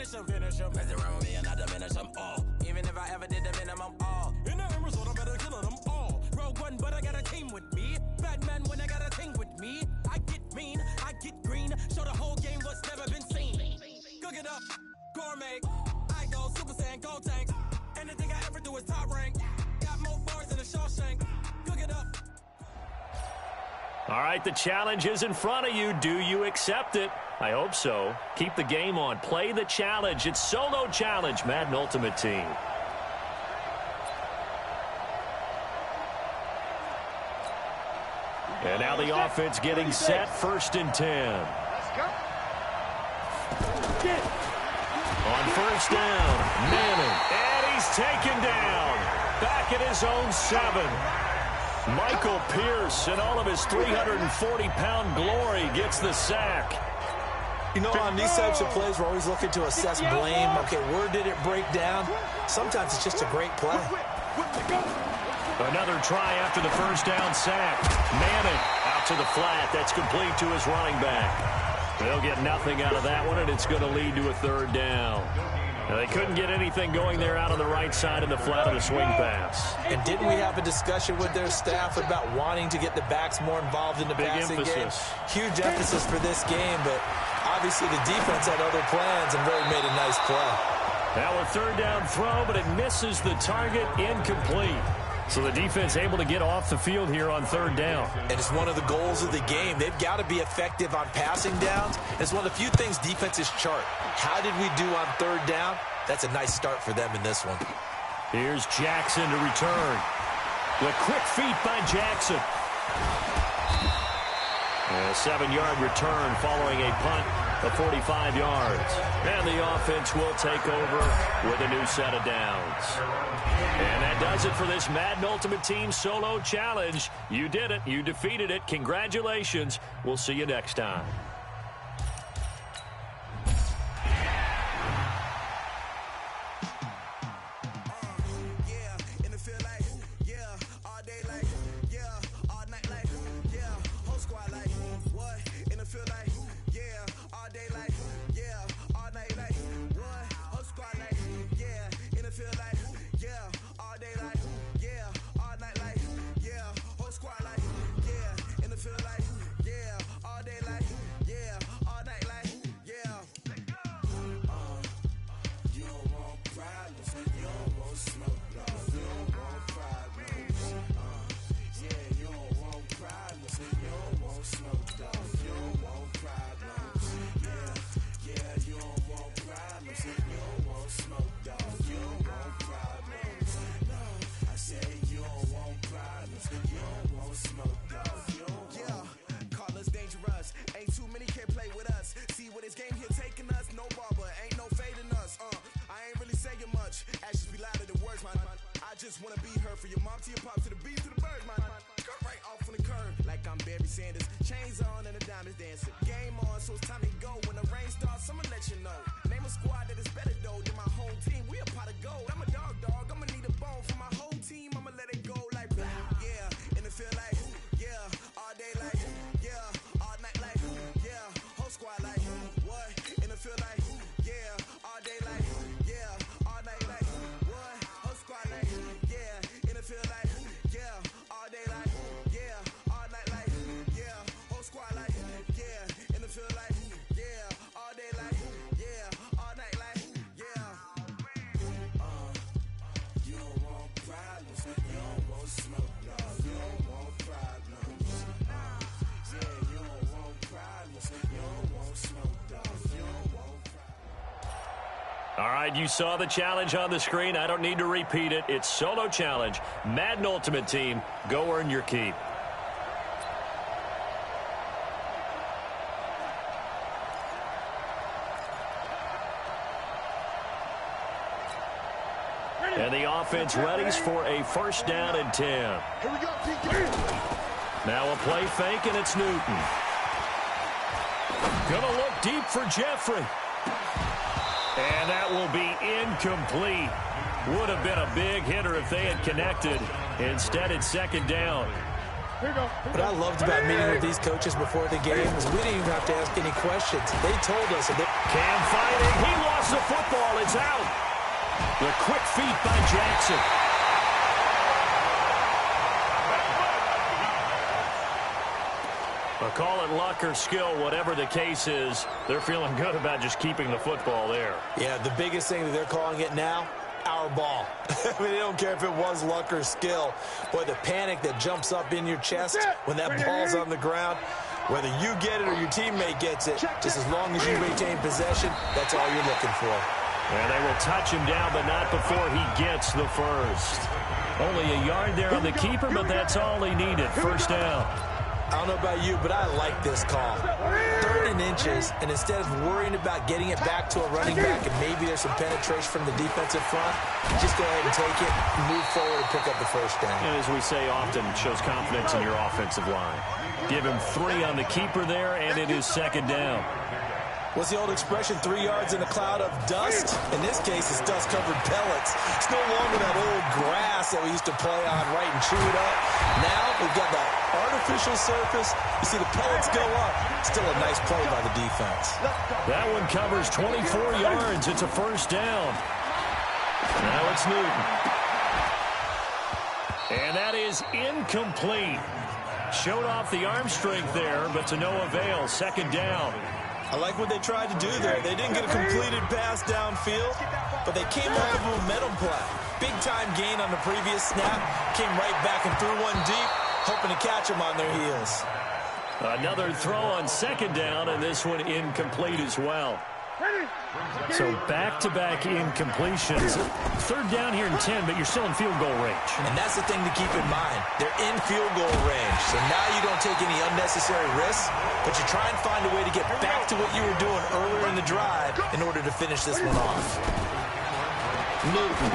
finish them. Mess around with me and I diminish them all. Even if I ever did the minimum, all. In the end result, I better kill them all. Rogue One, but I got a team with me. Batman when I got a team with me. I get mean, I get green. Show the whole game what's never been seen. Cook it up, gourmet. I go Super Saiyan, Gold Tank. Anything I ever do is top rank. Got more bars than a Shawshank. Cook it up. All right, the challenge is in front of you. Do you accept it? I hope so. Keep the game on. Play the challenge. It's Solo Challenge, Madden Ultimate Team. And now the offense getting set. 1st and 10. Let's go. On 1st down, Manning. And he's taken down. Back at his own 7. Michael Pierce, in all of his 340-pound glory, gets the sack. You know, on these types of plays, we're always looking to assess blame. Okay, where did it break down? Sometimes it's just a great play. Another try after the 1st down sack. Manning out to the flat. That's complete to his running back. They'll get nothing out of that one, and it's going to lead to a 3rd down. Now, they couldn't get anything going there out on the right side in the flat of the swing pass. And didn't we have a discussion with their staff about wanting to get the backs more involved in the passing game? Huge emphasis for this game, but obviously the defense had other plans and really made a nice play. Now a 3rd down throw, but it misses the target, incomplete. So the defense able to get off the field here on 3rd down. And it's one of the goals of the game. They've got to be effective on passing downs. It's one of the few things defenses chart. How did we do on 3rd down? That's a nice start for them in this one. Here's Jackson to return. The quick feet by Jackson. And a 7-yard return following a punt of 45 yards. And the offense will take over with a new set of downs. And that does it for this Madden Ultimate Team Solo Challenge. You did it. You defeated it. Congratulations. We'll see you next time. All right, you saw the challenge on the screen. I don't need to repeat it. It's Solo Challenge. Madden Ultimate Team. Go earn your keep. And the offense readies for a 1st down and 10. Here we go, PK. Now a play fake, and it's Newton. Gonna look deep for Jeffrey. And that will be incomplete. Would have been a big hitter if they had connected. Instead, it's 2nd down. What I loved about meeting with these coaches before the game is we didn't even have to ask any questions. They told us that Cam fighting. He lost the football. It's out. The quick feet by Jackson. I'll call it luck or skill, whatever the case is. They're feeling good about just keeping the football there. Yeah, the biggest thing that they're calling it now, our ball. I mean, they don't care if it was luck or skill. Boy, the panic that jumps up in your chest when that ball's on the ground, whether you get it or your teammate gets it, just as long as you retain possession, that's all you're looking for. And they will touch him down, but not before he gets the first. Only a yard there on the keeper, but that's all he needed. First down. I don't know about you, but I like this call. 3rd and inches, and instead of worrying about getting it back to a running back and maybe there's some penetration from the defensive front, just go ahead and take it, move forward, and pick up the first down. And as we say often, it shows confidence in your offensive line. Give him 3 on the keeper there, and it is 2nd down. What's the old expression, 3 yards in a cloud of dust? In this case, it's dust-covered pellets. It's no longer that old grass that we used to play on, right, and chew it up. Now we've got that artificial surface. You see the pellets go up. Still a nice play by the defense. That one covers 24 yards. It's a first down. Now it's Newton. And that is incomplete. Showed off the arm strength there, but to no avail. 2nd down. I like what they tried to do there. They didn't get a completed pass downfield, but they came off of a momentum play. Big-time gain on the previous snap. Came right back and threw one deep, hoping to catch them on their heels. Another throw on 2nd down, and this one incomplete as well. So back-to-back incompletions. 3rd down here in 10, but you're still in field goal range. And that's the thing to keep in mind. They're in field goal range. So now you don't take any unnecessary risks, but you try and find a way to get back to what you were doing earlier in the drive in order to finish this one off. Newton.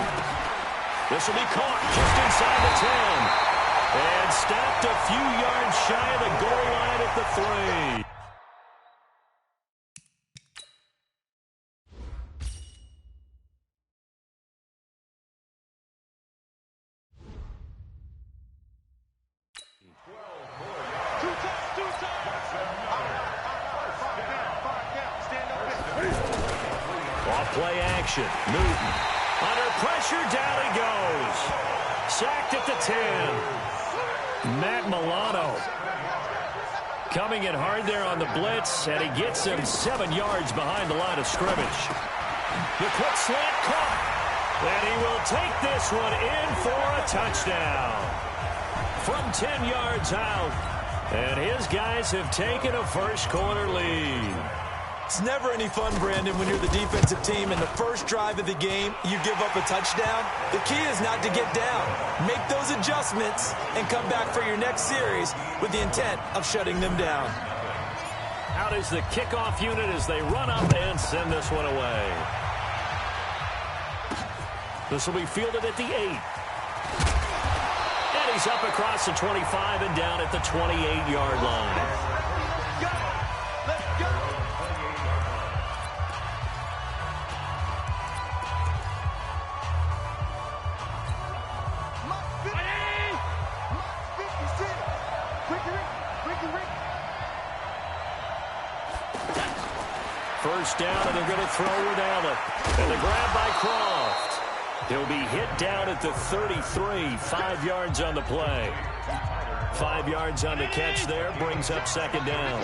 This will be caught just inside the 10. And stopped a few yards shy of the goal line at the 3. Play action. Newton. Under pressure, down he goes. Sacked at the 10. Matt Milano coming in hard there on the blitz, and he gets him 7 yards behind the line of scrimmage. The quick slant caught. And he will take this one in for a touchdown. From 10 yards out. And his guys have taken a first-quarter lead. It's never any fun, Brandon, when you're the defensive team and the first drive of the game, you give up a touchdown. The key is not to get down. Make those adjustments and come back for your next series with the intent of shutting them down. Out is the kickoff unit as they run up and send this one away. This will be fielded at the 8. And he's up across the 25 and down at the 28-yard line. First down, and they're going to throw with Allen. And the grab by Croft. He'll be hit down at the 33, 5 yards on the play. 5 yards on the catch there, brings up 2nd down.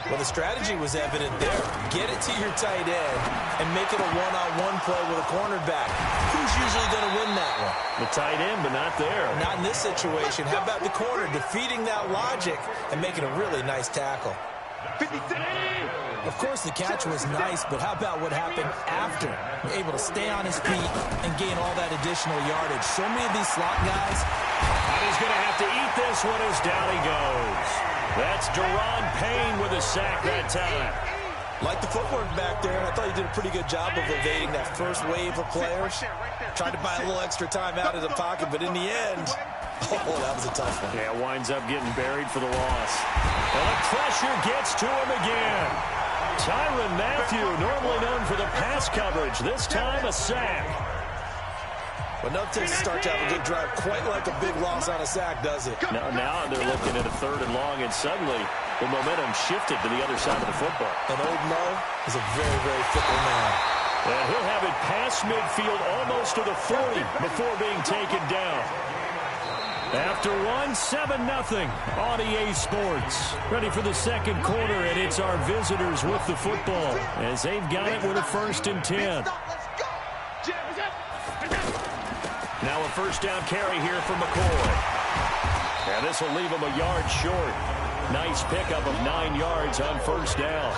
Well, the strategy was evident there. Get it to your tight end and make it a one-on-one play with a cornerback. Who's usually going to win that one? The tight end, but not there. Not in this situation. How about the corner defeating that logic and making a really nice tackle? Of course, the catch was nice, but how about what happened after? Able to stay on his feet and gain all that additional yardage. So many of these slot guys. And he's going to have to eat this one as down he goes. That's Deron Payne with a sack that time. Like the footwork back there, I thought he did a pretty good job of evading that first wave of players. Tried to buy a little extra time out of the pocket, but in the end, oh, that was a tough one. Yeah, winds up getting buried for the loss. And the pressure gets to him again. Tyrann Mathieu, normally known for the pass coverage, this time a sack. But no takes to start to have a good drive, quite like a big loss on a sack, does it? Now they're looking at a 3rd and long, and suddenly The momentum shifted to the other side of the football. And Old Mo is a very, very fickle man. And he'll have it past midfield almost to the 40 before being taken down. After one, 7-0 on EA Sports. Ready for the second quarter, and it's our visitors with the football as they've got it with a 1st and 10. Now a first down carry here from McCoy. And this will leave him a yard short. Nice pickup of 9 yards on first down.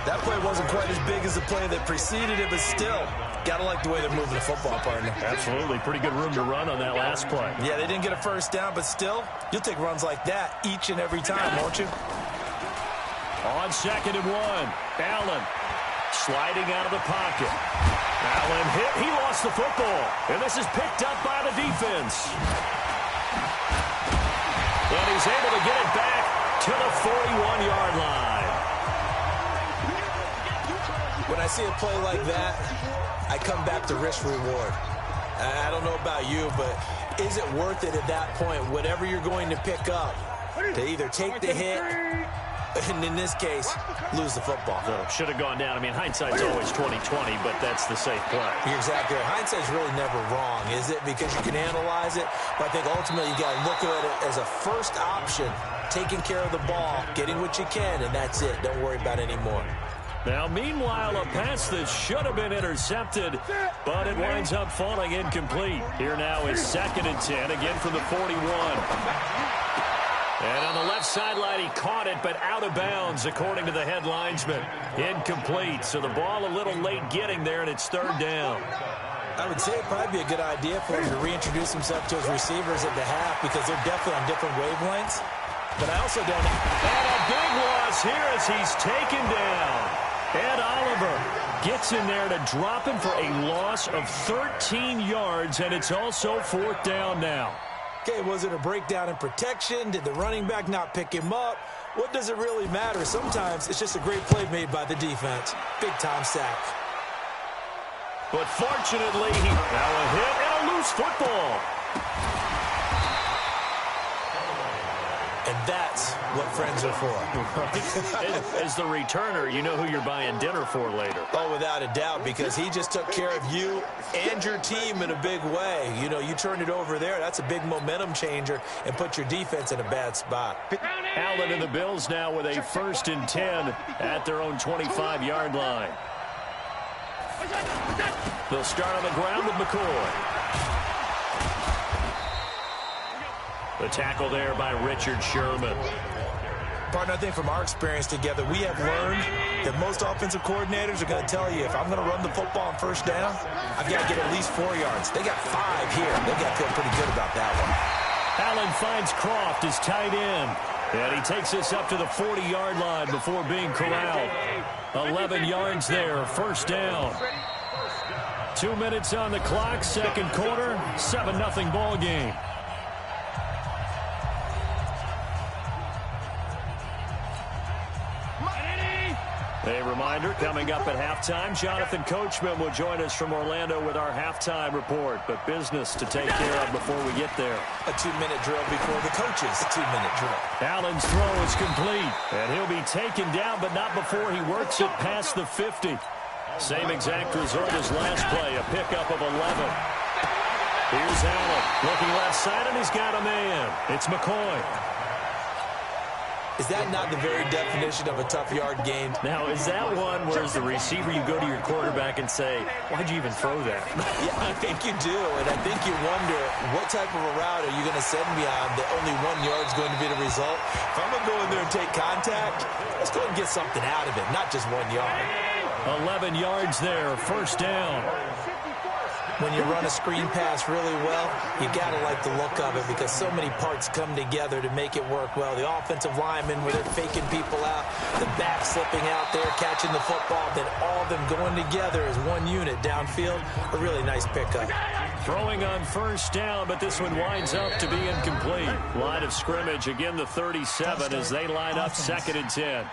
That play wasn't quite as big as the play that preceded it, but still, got to like the way they're moving the football, partner. Absolutely. Pretty good room to run on that last play. Yeah, they didn't get a first down, but still, you'll take runs like that each and every time, won't you? On 2nd and 1, Allen sliding out of the pocket. Allen hit. He lost the football. And this is picked up by the defense. And he's able to get it back to the 41-yard line. When I see a play like that, I come back to risk-reward. I don't know about you, but is it worth it at that point, whatever you're going to pick up, to either take the hit, and in this case, lose the football? Should have gone down. I mean, hindsight's always 20/20, but that's the safe play. You're exactly right. Hindsight's really never wrong, is it? Because you can analyze it, but I think ultimately you got to look at it as a first option, taking care of the ball, getting what you can, and that's it. Don't worry about any more. Now, meanwhile, a pass that should have been intercepted, but it winds up falling incomplete. Here now is 2nd and 10, again from the 41. And on the left sideline, he caught it, but out of bounds, according to the head linesman. Incomplete, so the ball a little late getting there, and it's 3rd down. I would say it'd probably be a good idea for him to reintroduce himself to his receivers at the half because they're definitely on different wavelengths. But I also don't... And a big loss here as he's taken down. Ed Oliver gets in there to drop him for a loss of 13 yards, and it's also 4th down now. Okay, was it a breakdown in protection? Did the running back not pick him up? What does it really matter? Sometimes it's just a great play made by the defense. Big-time sack. But fortunately, now a hit and a loose football. And that's what friends are for. As the returner, you know who you're buying dinner for later. Oh, without a doubt, because he just took care of you and your team in a big way. You know, you turned it over there. That's a big momentum changer and put your defense in a bad spot. Allen and the Bills now with a 1st and 10 at their own 25-yard line. They'll start on the ground with McCoy. The tackle there by Richard Sherman. Partner, I think from our experience together, we have learned that most offensive coordinators are going to tell you, if I'm going to run the football on 1st down, I've got to get at least 4 yards. They got 5 here. They got to feel pretty good about that one. Allen finds Croft, his tight end. And he takes us up to the 40-yard line before being corralled. 11 yards there, 1st down. 2 minutes on the clock, 2nd quarter, 7-0 ball game. A reminder, coming up at halftime, Jonathan Coachman will join us from Orlando with our halftime report, but business to take care of before we get there. A 2-minute drill before the coaches' 2-minute drill. Allen's throw is complete, and he'll be taken down, but not before he works it past the 50. Same exact result as last play, a pickup of 11. Here's Allen, looking left side, and he's got a man. It's McCoy. Is that not the very definition of a tough yard gain? Now, is that one where as the receiver you go to your quarterback and say, why'd you even throw that? Yeah, I think you do, and I think you wonder what type of a route are you going to send me on that only 1 yard is going to be the result? If I'm going to go in there and take contact, let's go and get something out of it, not just 1 yard. 11 yards there, 1st down. When you run a screen pass really well, you got to like the look of it because so many parts come together to make it work well. The offensive linemen, where they're faking people out, the back slipping out there, catching the football, then all of them going together as one unit downfield. A really nice pickup. Throwing on 1st down, but this one winds up to be incomplete. Line of scrimmage, again the 37 as they line up 2nd and 10.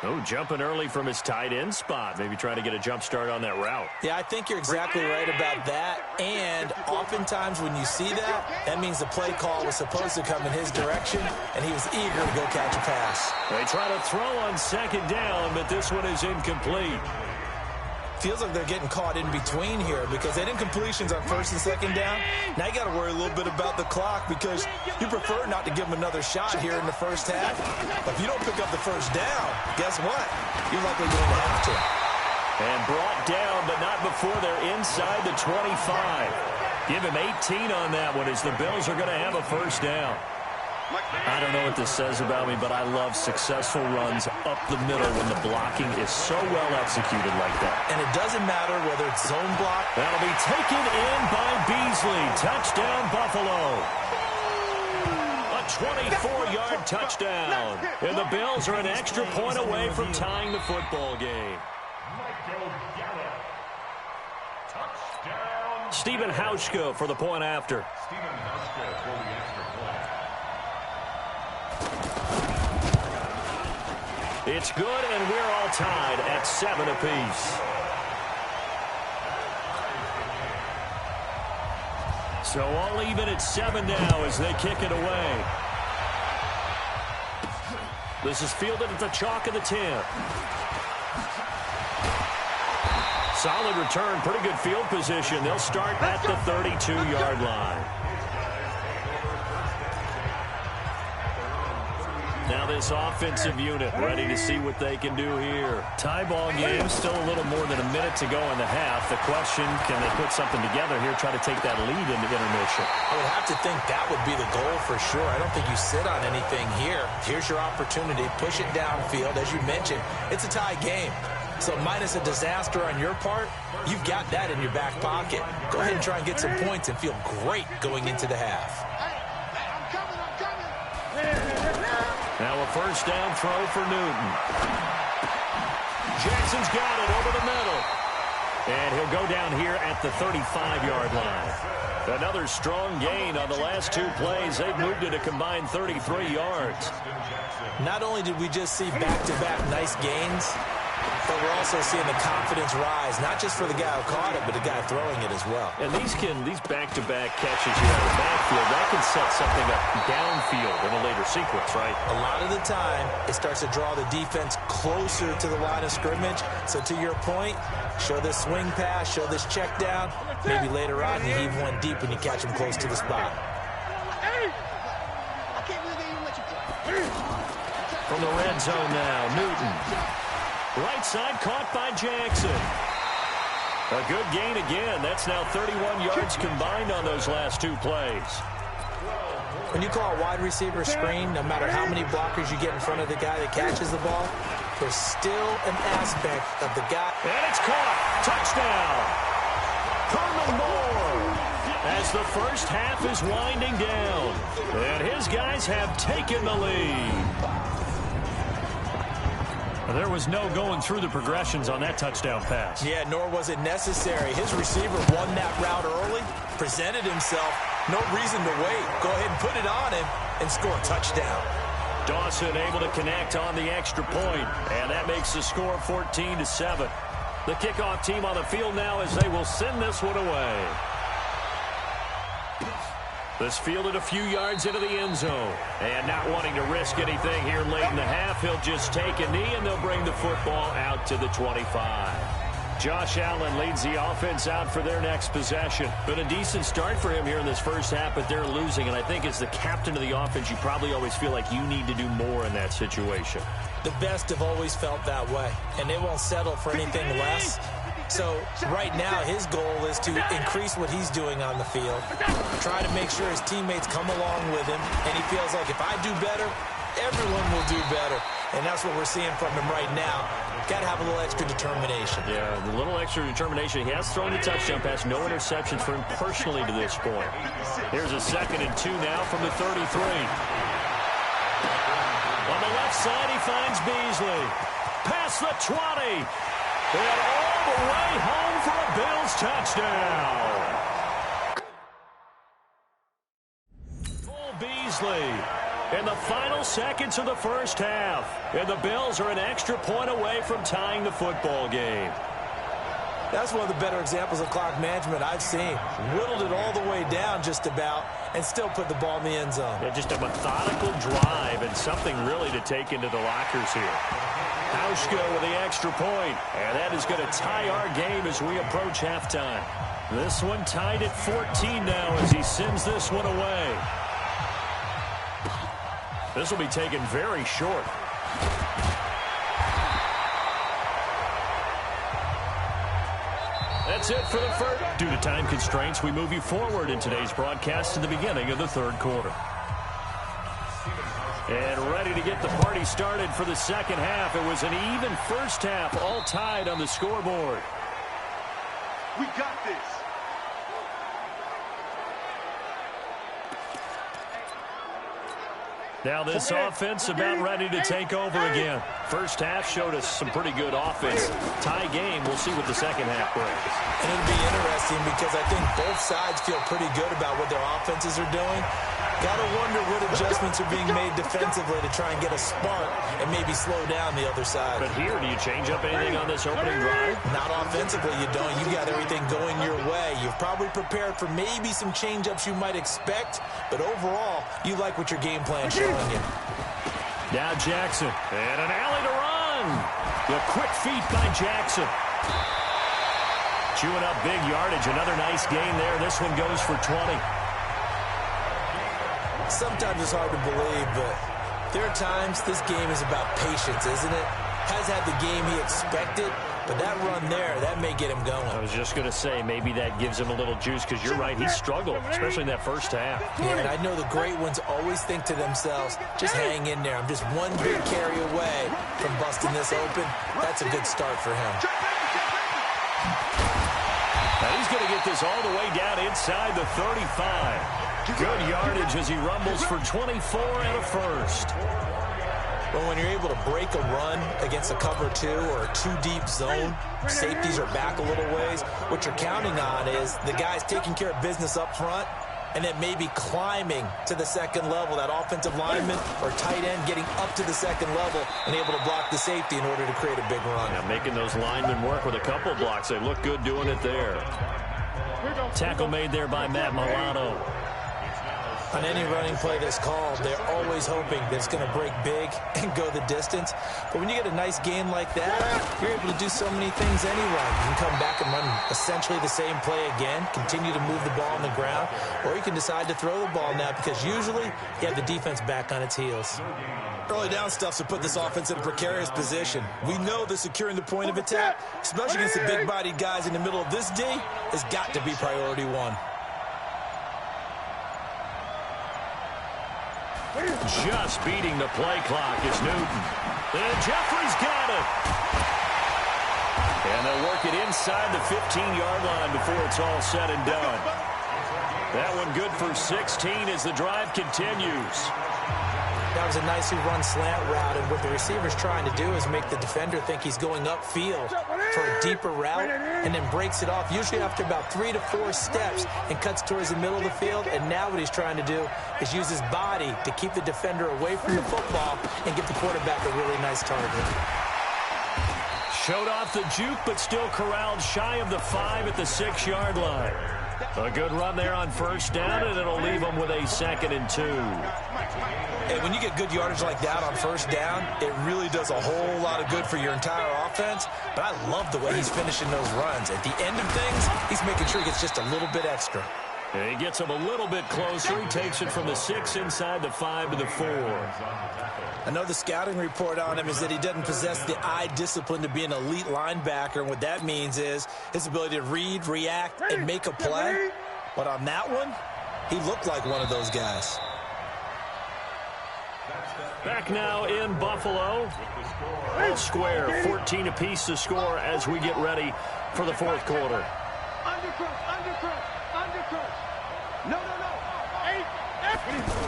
Oh, jumping early from his tight end spot. Maybe trying to get a jump start on that route. Yeah, I think you're exactly right about that. And oftentimes when you see that, that means the play call was supposed to come in his direction, and he was eager to go catch a pass. They try to throw on second down, but this one is incomplete. Feels like they're getting caught in between here because they didn't completions on first and second down. Now you got to worry a little bit about the clock because you prefer not to give them another shot here in the first half. But if you don't pick up the first down, guess what? You're likely going to have to. And brought down, but not before they're inside the 25. Give him 18 on that one as the Bills are going to have a first down. I don't know what this says about me, but I love successful runs up the middle when the blocking is so well executed like that. And it doesn't matter whether it's zone block. That'll be taken in by Beasley. Touchdown, Buffalo. A 24-yard touchdown. And the Bills are an extra point away from tying the football game. Stephen Hauschka for the point after. It's good, and we're all tied at 7 apiece. So all even at 7 now as they kick it away. This is fielded at the chalk of the 10. Solid return, pretty good field position. They'll start at the 32-yard line. Now this offensive unit ready to see what they can do here. Tie ball game, still a little more than a minute to go in the half. The question, can they put something together here, try to take that lead into intermission? I would have to think that would be the goal for sure. I don't think you sit on anything here. Here's your opportunity. Push it downfield. As you mentioned, it's a tie game. So minus a disaster on your part, you've got that in your back pocket. Go ahead and try and get some points and feel great going into the half. Now a first down throw for Newton. Jackson's got it over the middle. And he'll go down here at the 35-yard line. Another strong gain on the last 2 plays. They've moved it a combined 33 yards. Not only did we just see back-to-back nice gains, but we're also seeing the confidence rise, not just for the guy who caught it, but the guy throwing it as well. And these back-to-back catches here out of the backfield, that can set something up downfield in a later sequence, right? A lot of the time, it starts to draw the defense closer to the line of scrimmage. So to your point, show this swing pass, show this check down. Maybe later on, you heave one deep when you catch him close to the spot. From the red zone now, Newton. Right side caught by Jackson. A good gain again. That's now 31 yards combined on those last 2 plays. When you call a wide receiver screen, no matter how many blockers you get in front of the guy that catches the ball, there's still an aspect of the guy. And it's caught. Touchdown. Herman Moore. As the first half is winding down. And his guys have taken the lead. There was no going through the progressions on that touchdown pass. Yeah, nor was it necessary. His receiver won that route early, presented himself. No reason to wait. Go ahead and put it on him and score a touchdown. Dawson able to connect on the extra point, and that makes the score 14-7. The kickoff team on the field now as they will send this one away. This fielded a few yards into the end zone. And not wanting to risk anything here late in the half, he'll just take a knee and they'll bring the football out to the 25. Josh Allen leads the offense out for their next possession. Been a decent start for him here in this first half, but they're losing. And I think as the captain of the offense, you probably always feel like you need to do more in that situation. The best have always felt that way, and they won't settle for anything less. So right now his goal is to increase what he's doing on the field, try to make sure his teammates come along with him, and he feels like if I do better, everyone will do better. And that's what we're seeing from him right now. Got to have a little extra determination. Yeah, the little extra determination. He has thrown the touchdown pass. No interceptions for him personally to this point. Here's a 2nd and 2 now from the 33. On the left side, he finds Beasley. Past the 20. And all the way home for a Bills touchdown. Beasley in the final seconds of the first half. And the Bills are an extra point away from tying the football game. That's one of the better examples of clock management I've seen. Whittled it all the way down just about and still put the ball in the end zone. Yeah, just a methodical drive and something really to take into the lockers here. Hauschka with the extra point, and that is going to tie our game as we approach halftime. This one tied at 14 now as he sends this one away. This will be taken very short. That's it for the first. Due to time constraints, we move you forward in today's broadcast to the beginning of the third quarter. And ready to get the party started for the second half. It was an even first half, all tied on the scoreboard. We got this. Now this offense about ready to take over again. First half showed us some pretty good offense. Tie game. We'll see what the second half brings. And it'll be interesting because I think both sides feel pretty good about what their offenses are doing. Got to wonder what adjustments are being made defensively to try and get a spark and maybe slow down the other side. But here, do you change up anything on this opening drive? Not offensively, you don't. You got everything going your way. You've probably prepared for maybe some change-ups you might expect, but overall, you like what your game plan is showing you. Now Jackson, and an alley to run. The quick feet by Jackson. Chewing up big yardage. Another nice gain there. This one goes for 20. Sometimes it's hard to believe, but there are times this game is about patience, isn't it? Has had the game he expected, but that run there, that may get him going. I was just going to say, maybe that gives him a little juice, because you're right, he struggled, especially in that first half. Yeah, and I know the great ones always think to themselves, just hang in there. I'm just one big carry away from busting this open. That's a good start for him. Now he's going to get this all the way down inside the 35. Good yardage as he rumbles for 24 and a first. Well, when you're able to break a run against a cover two or a two-deep zone, safeties are back a little ways. What you're counting on is the guys taking care of business up front and then maybe climbing to the second level, that offensive lineman or tight end getting up to the second level and able to block the safety in order to create a big run. Yeah, making those linemen work with a couple of blocks. They look good doing it there. Tackle made there by Matt Milano. On any running play that's called, they're always hoping that it's going to break big and go the distance. But when you get a nice gain like that, you're able to do so many things anyway. You can come back and run essentially the same play again, continue to move the ball on the ground, or you can decide to throw the ball now because usually you have the defense back on its heels. Early down stuff's to put this offense in a precarious position. We know that securing the point of attack, especially against the big-bodied guys in the middle of this D, has got to be priority one. Just beating the play clock is Newton. And Jeffrey's got it. And they'll work it inside the 15-yard line before it's all said and done. That one good for 16 as the drive continues. That was a nicely run slant route, and what the receiver's trying to do is make the defender think he's going upfield for a deeper route and then breaks it off, usually after about 3 to 4 steps, and cuts towards the middle of the field. And now what he's trying to do is use his body to keep the defender away from the football and give the quarterback a really nice target. Showed off the juke, but still corralled shy of the 5 at the 6-yard line. A good run there on first down, and it'll leave them with a 2nd and 2. And when you get good yardage like that on first down, it really does a whole lot of good for your entire offense. But I love the way he's finishing those runs. At the end of things, he's making sure he gets just a little bit extra. And he gets him a little bit closer. He takes it from the 6 inside the 5 to the 4. I know the scouting report on him is that he doesn't possess the eye discipline to be an elite linebacker. And what that means is his ability to read, react, and make a play. But on that one, he looked like one of those guys. Back now in Buffalo. All square, 14 apiece to score as we get ready for the fourth quarter.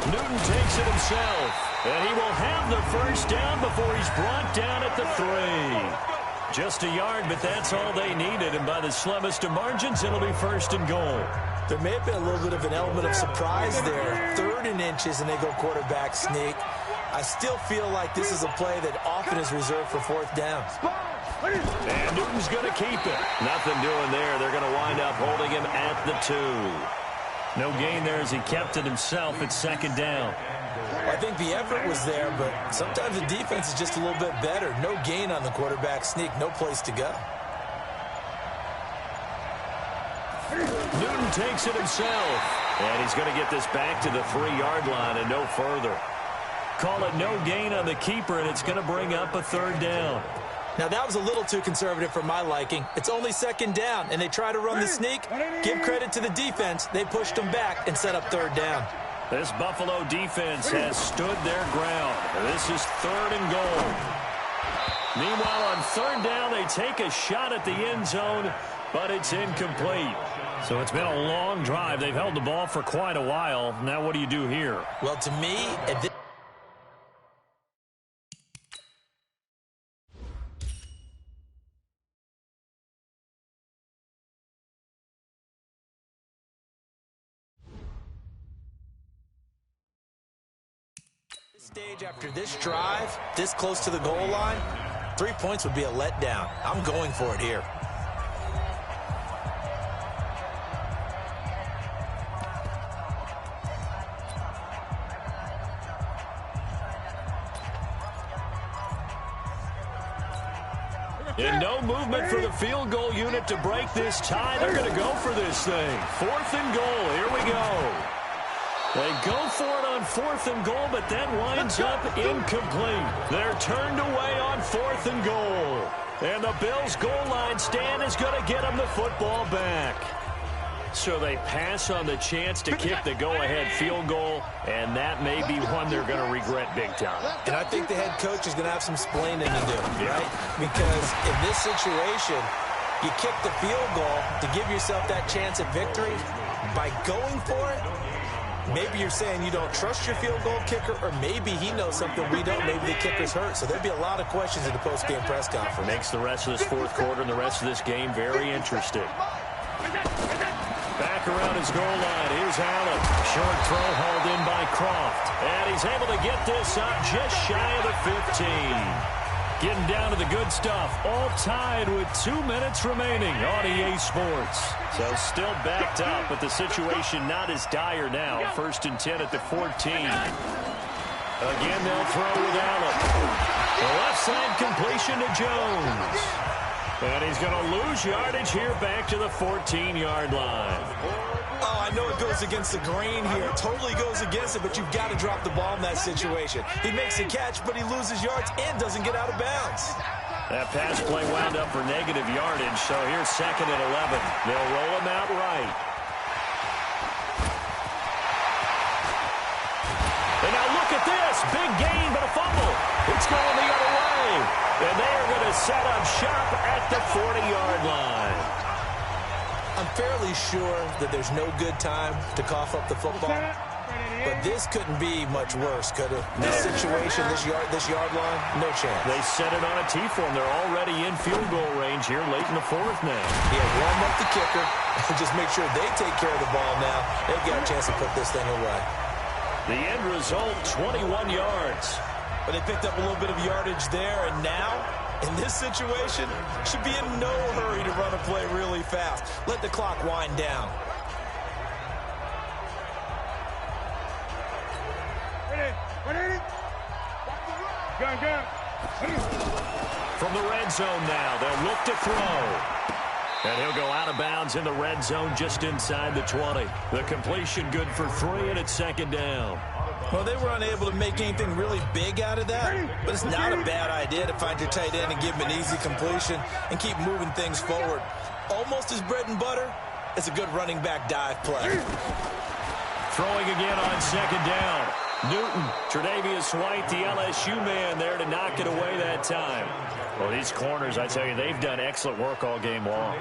Newton takes it himself, and he will have the first down before he's brought down at the 3. Just a yard, but that's all they needed, and by the slimmest of margins, it'll be 1st and goal. There may have been a little bit of an element of surprise there. 3rd and inches, and they go quarterback sneak. I still feel like this is a play that often is reserved for 4th down. And Newton's going to keep it. Nothing doing there. They're going to wind up holding him at the 2. No gain there as he kept it himself at second down. I think the effort was there, but sometimes the defense is just a little bit better. No gain on the quarterback sneak. No place to go. Newton takes it himself. And he's going to get this back to the 3-yard line and no further. Call it no gain on the keeper, and it's going to bring up a 3rd down. Now, that was a little too conservative for my liking. It's only 2nd down, and they try to run the sneak. Give credit to the defense. They pushed them back and set up 3rd down. This Buffalo defense has stood their ground. This is 3rd and goal. Meanwhile, on 3rd down, they take a shot at the end zone, but it's incomplete. So it's been a long drive. They've held the ball for quite a while. Now what do you do here? Well, to me, at this stage, after this drive, this close to the goal line, 3 points would be a letdown. I'm going for it here. And no movement for the field goal unit to break this tie. They're going to go for this thing. 4th and goal. Here we go. They go for it on 4th and goal, but that winds up incomplete. They're turned away on 4th and goal. And the Bills' goal line stand is going to get them the football back. So they pass on the chance to kick the go-ahead field goal, and that may be one they're going to regret big time. And I think the head coach is going to have some splaining to do, right? Because in this situation, you kick the field goal to give yourself that chance at victory. By going for it, maybe you're saying you don't trust your field goal kicker, or maybe he knows something we don't. Maybe the kicker's hurt. So there'll be a lot of questions in the post-game press conference. Makes the rest of this 4th quarter and the rest of this game very interesting. Back around his goal line. Here's Allen. Short throw hauled in by Croft. And he's able to get this up just shy of the 15. Getting down to the good stuff. All tied with 2 minutes remaining on EA Sports. So still backed up, but the situation not as dire now. 1st and 10 at the 14. Again, they'll throw with Allen. The left side completion to Jones. And he's going to lose yardage here back to the 14-yard line. Oh, I know it goes against the grain here. Totally goes against it, but you've got to drop the ball in that situation. He makes a catch, but he loses yards and doesn't get out of bounds. That pass play wound up for negative yardage, so here's 2nd and 11. They'll roll him out right. And now look at this. Big gain, but a fumble. It's going the other way. And they are going to set up shop at the 40-yard line. I'm fairly sure that there's no good time to cough up the football. But this couldn't be much worse, could it? This situation, this yard line, no chance. They set it on a T-form. They're already in field goal range here late in the 4th now. Yeah, warm up the kicker and just make sure they take care of the ball now. They've got a chance to put this thing away. The end result, 21 yards. But they picked up a little bit of yardage there, and now, in this situation, should be in no hurry to run a play really fast. Let the clock wind down. From the red zone now, they'll look to throw. And he'll go out of bounds in the red zone just inside the 20. The completion good for 3, and it's 2nd down. Well, they were unable to make anything really big out of that, but it's not a bad idea to find your tight end and give him an easy completion and keep moving things forward. Almost his bread and butter. It's a good running back dive play. Throwing again on 2nd down. Newton, Tre'Davious White, the LSU man there to knock it away that time. Well, these corners, I tell you, they've done excellent work all game long.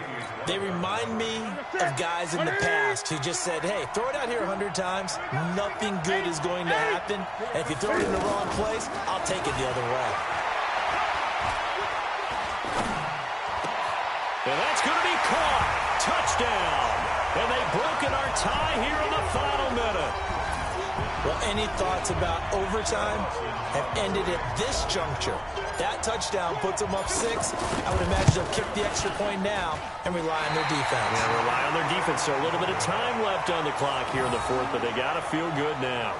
They remind me of guys in the past who just said, hey, throw it out here 100 times. Nothing good is going to happen. And if you throw it in the wrong place, I'll take it the other way. And that's going to be caught. Touchdown. And they've broken our tie here in the final minute. Well, Any thoughts about overtime have ended at this juncture. That touchdown puts them up 6. I would imagine they'll kick the extra point now and rely on their defense. Yeah, rely on their defense. So a little bit of time left on the clock here in the fourth, but they got to feel good now.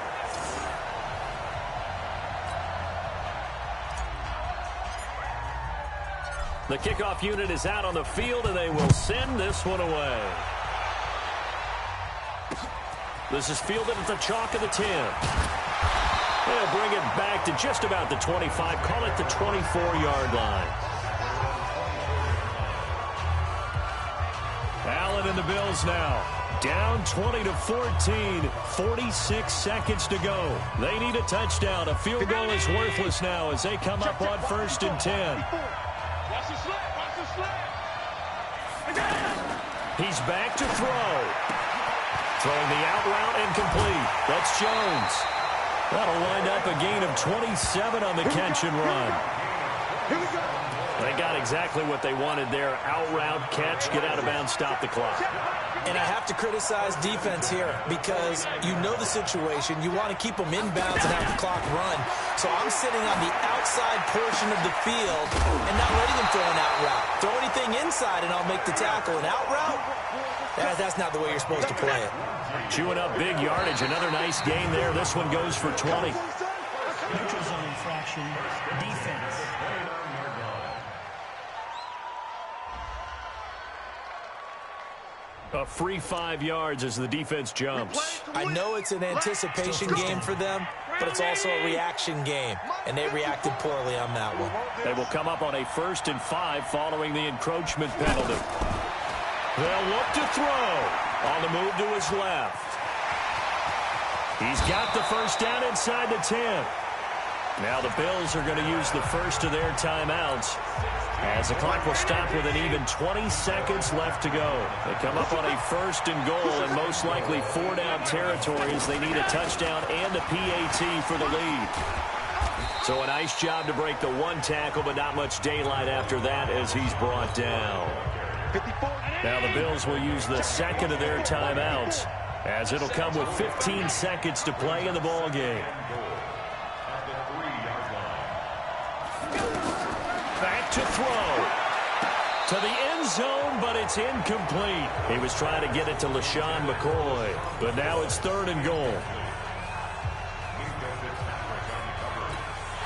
The kickoff unit is out on the field, and they will send this one away. This is fielded at the chalk of the 10. They'll bring it back to just about the 25. Call it the 24-yard line. Allen and the Bills now. Down 20-14. 46 seconds to go. They need a touchdown. A field goal is worthless now as they come up on 1st and 10. He's back to throw. Throwing the out route incomplete. That's Jones. That'll wind up a gain of 27 on the catch and run. They got exactly what they wanted there. Out route, catch, get out of bounds, stop the clock. And I have to criticize defense here because you know the situation. You want to keep them inbounds and have the clock run. So I'm sitting on the outside portion of the field and not letting them throw an out route. Throw anything inside and I'll make the tackle. An out route? That's not the way you're supposed to play it. Chewing up big yardage. Another nice gain there. This one goes for 20. Neutral zone infraction. Defense. A free 5 yards as the defense jumps. I know it's an anticipation game for them, but it's also a reaction game, and they reacted poorly on that one. They will come up on a 1st and 5 following the encroachment penalty. They'll look to throw. On the move to his left. He's got the first down inside the 10. Now the Bills are going to use the first of their timeouts as the clock will stop with an even 20 seconds left to go. They come up on a 1st and goal and most likely 4-down territory as they need a touchdown and a PAT for the lead. So a nice job to break the 1 tackle, but not much daylight after that as he's brought down. Now the Bills will use the second of their timeouts as it'll come with 15 seconds to play in the ball game. Back to throw. To the end zone, but it's incomplete. He was trying to get it to LaShawn McCoy, but now it's 3rd and goal.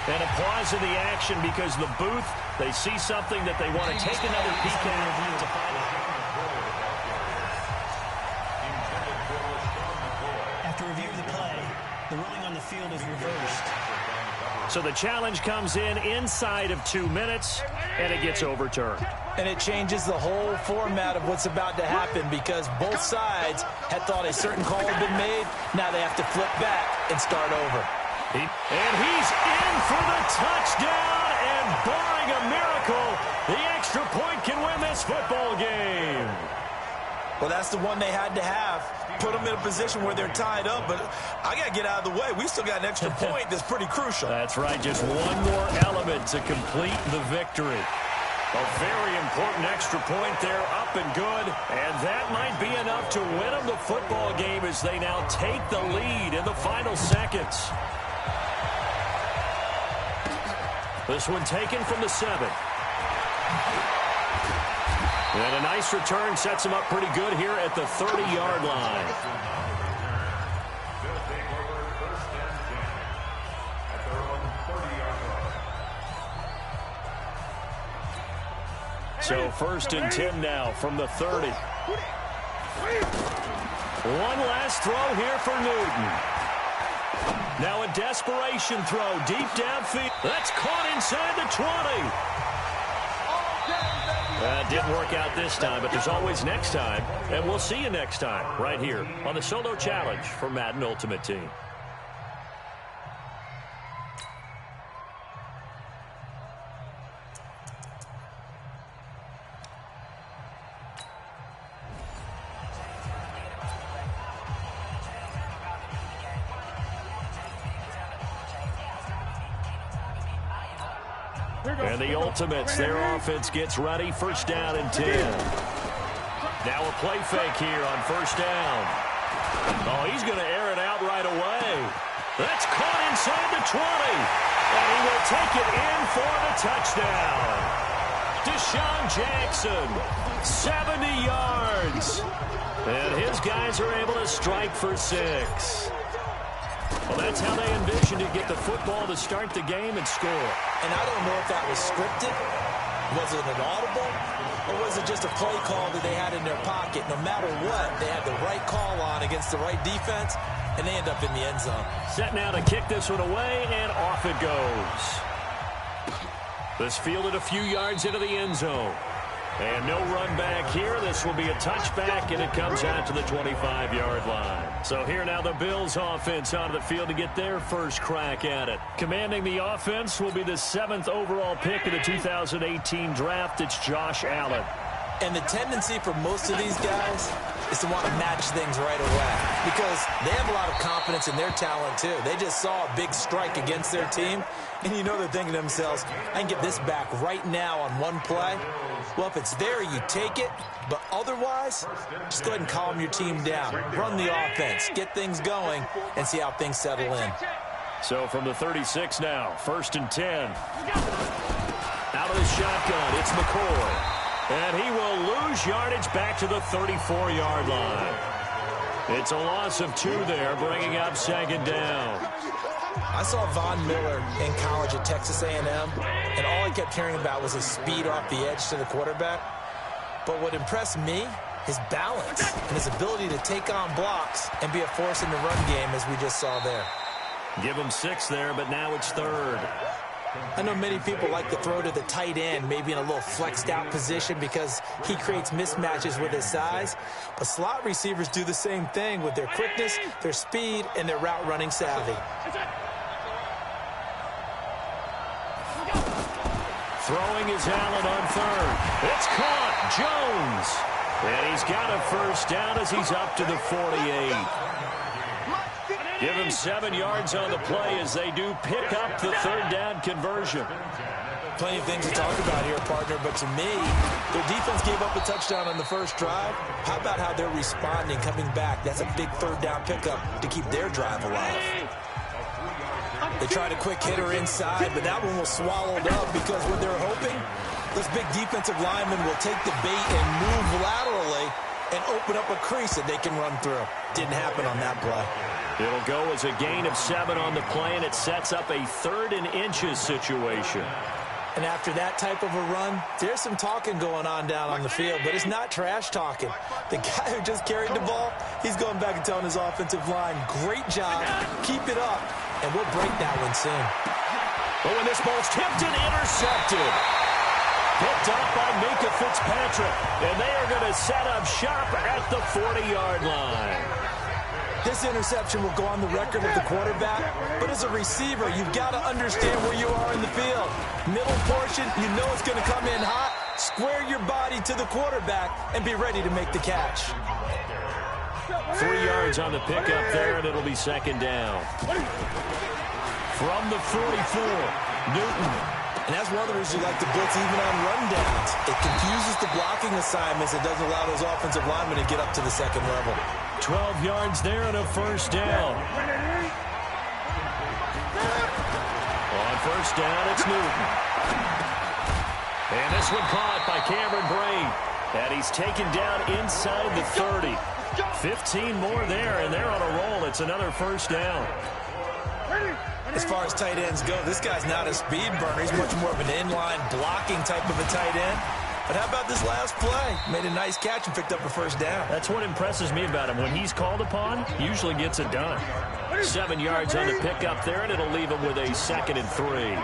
And a pause in the action because the booth, they see something that they want to take another peek at to find it. After review of the play, the ruling on the field is reversed. So the challenge comes in inside of 2 minutes, and it gets overturned. And it changes the whole format of what's about to happen because both sides had thought a certain call had been made. Now they have to flip back and start over. And he's in for the touchdown, and barring a miracle, the extra point can win this football game. Well, that's the one they had to have. Put them in a position where they're tied up, but I got to get out of the way. We still got an extra point that's pretty crucial. That's right, just one more element to complete the victory. A very important extra point there, up and good, and that might be enough to win them the football game as they now take the lead in the final seconds. This one taken from the 7. And a nice return sets him up pretty good here at the 30-yard line. So 1st and 10 now from the 30. One last throw here for Newton. Now a desperation throw deep downfield. That's caught inside the 20. Didn't work out this time, but there's always next time. And we'll see you next time right here on the Solo Challenge for Madden Ultimate Team. And the Ultimates, their offense gets ready. 1st down and 10. Now a play fake here on 1st down. Oh, he's going to air it out right away. That's caught inside the 20. And he will take it in for the touchdown. Deshaun Jackson, 70 yards. And his guys are able to strike for 6. Well, that's how they envisioned to get the football to start the game and score. And I don't know if that was scripted. Was it an audible? Or was it just a play call that they had in their pocket? No matter what, they had the right call on against the right defense, and they end up in the end zone. Set now to kick this one away, and off it goes. This fielded a few yards into the end zone. And no run back here. This will be a touchback, and it comes out to the 25-yard line. So here now the Bills offense onto the field to get their first crack at it. Commanding the offense will be the 7th overall pick of the 2018 draft. It's Josh Allen. And the tendency for most of these guys is to want to match things right away because they have a lot of confidence in their talent, too. They just saw a big strike against their team, and you know they're thinking to themselves, I can get this back right now on one play. Well, if it's there, you take it. But otherwise, just go ahead and calm your team down. Run the offense, get things going, and see how things settle in. So from the 36 now, 1st and 10. Out of the shotgun, it's McCoy. And he will lose yardage back to the 34-yard line. It's a loss of 2 there, bringing up 2nd down. I saw Von Miller in college at Texas A&M, and all I kept hearing about was his speed off the edge to the quarterback. But what impressed me, his balance and his ability to take on blocks and be a force in the run game, as we just saw there. Give him 6 there, but now it's 3rd. I know many people like to throw to the tight end, maybe in a little flexed out position because he creates mismatches with his size. But slot receivers do the same thing with their quickness, their speed, and their route running savvy. Throwing is Allen on 3rd. It's caught. Jones. And he's got a first down as he's up to the 48. Give him 7 yards on the play as they do pick up the 3rd down conversion. Plenty of things to talk about here, partner, but to me, their defense gave up a touchdown on the first drive. How about how they're responding, coming back? That's a big 3rd down pickup to keep their drive alive. They tried a quick hitter inside, but that one was swallowed up because what they're hoping, those big defensive linemen will take the bait and move laterally and open up a crease that they can run through. Didn't happen on that play. It'll go as a gain of 7 on the play, and it sets up a 3rd and inches situation. And after that type of a run, there's some talking going on down on the field, but it's not trash talking. The guy who just carried the ball, he's going back and telling his offensive line, great job, keep it up, and we'll break that one soon. But when this ball's tipped and intercepted, picked up by Minka Fitzpatrick, and they are going to set up shop at the 40-yard line. This interception will go on the record of the quarterback, but as a receiver, you've got to understand where you are in the field. Middle portion, you know it's going to come in hot. Square your body to the quarterback and be ready to make the catch. 3 yards on the pickup there, and it'll be 2nd down. From the 44, Newton. And that's one of the reasons you like to blitz even on rundowns. It confuses the blocking assignments. It doesn't allow those offensive linemen to get up to the 2nd level. 12 yards there and a first down. On first down, it's Newton. And this one caught by Cameron Braid. And he's taken down inside the 30. 15 more there, and they're on a roll. It's another first down. As far as tight ends go, this guy's not a speed burner. He's much more of an inline blocking type of a tight end. But how about this last play? Made a nice catch and picked up a first down. That's what impresses me about him. When he's called upon, usually gets it done. 7 yards on the pickup there, and it'll leave him with a 2nd and 3.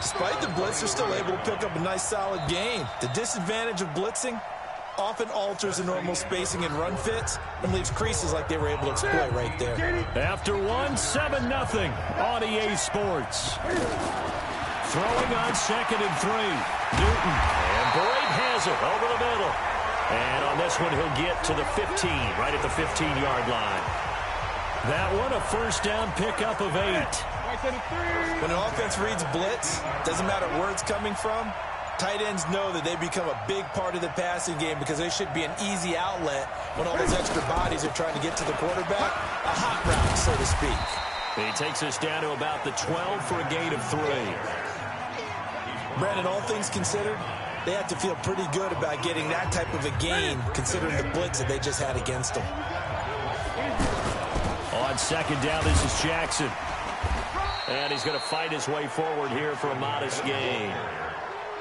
Despite the blitz, they're still able to pick up a nice solid gain. The disadvantage of blitzing often alters the normal spacing and run fits and leaves creases like they were able to exploit right there. After 7-0 on EA Sports. Throwing on 2nd and 3. Newton, and Braid has it over the middle. And on this one, he'll get to the 15, right at the 15-yard line. That one, a first down pickup of 8. When an offense reads blitz, doesn't matter where it's coming from, tight ends know that they become a big part of the passing game because they should be an easy outlet when all those extra bodies are trying to get to the quarterback. A hot route, so to speak. He takes us down to about the 12 for a gain of 3. Brandon, all things considered, they have to feel pretty good about getting that type of a gain, considering the blitz that they just had against them. On second down, this is Jackson. And he's going to fight his way forward here for a modest gain.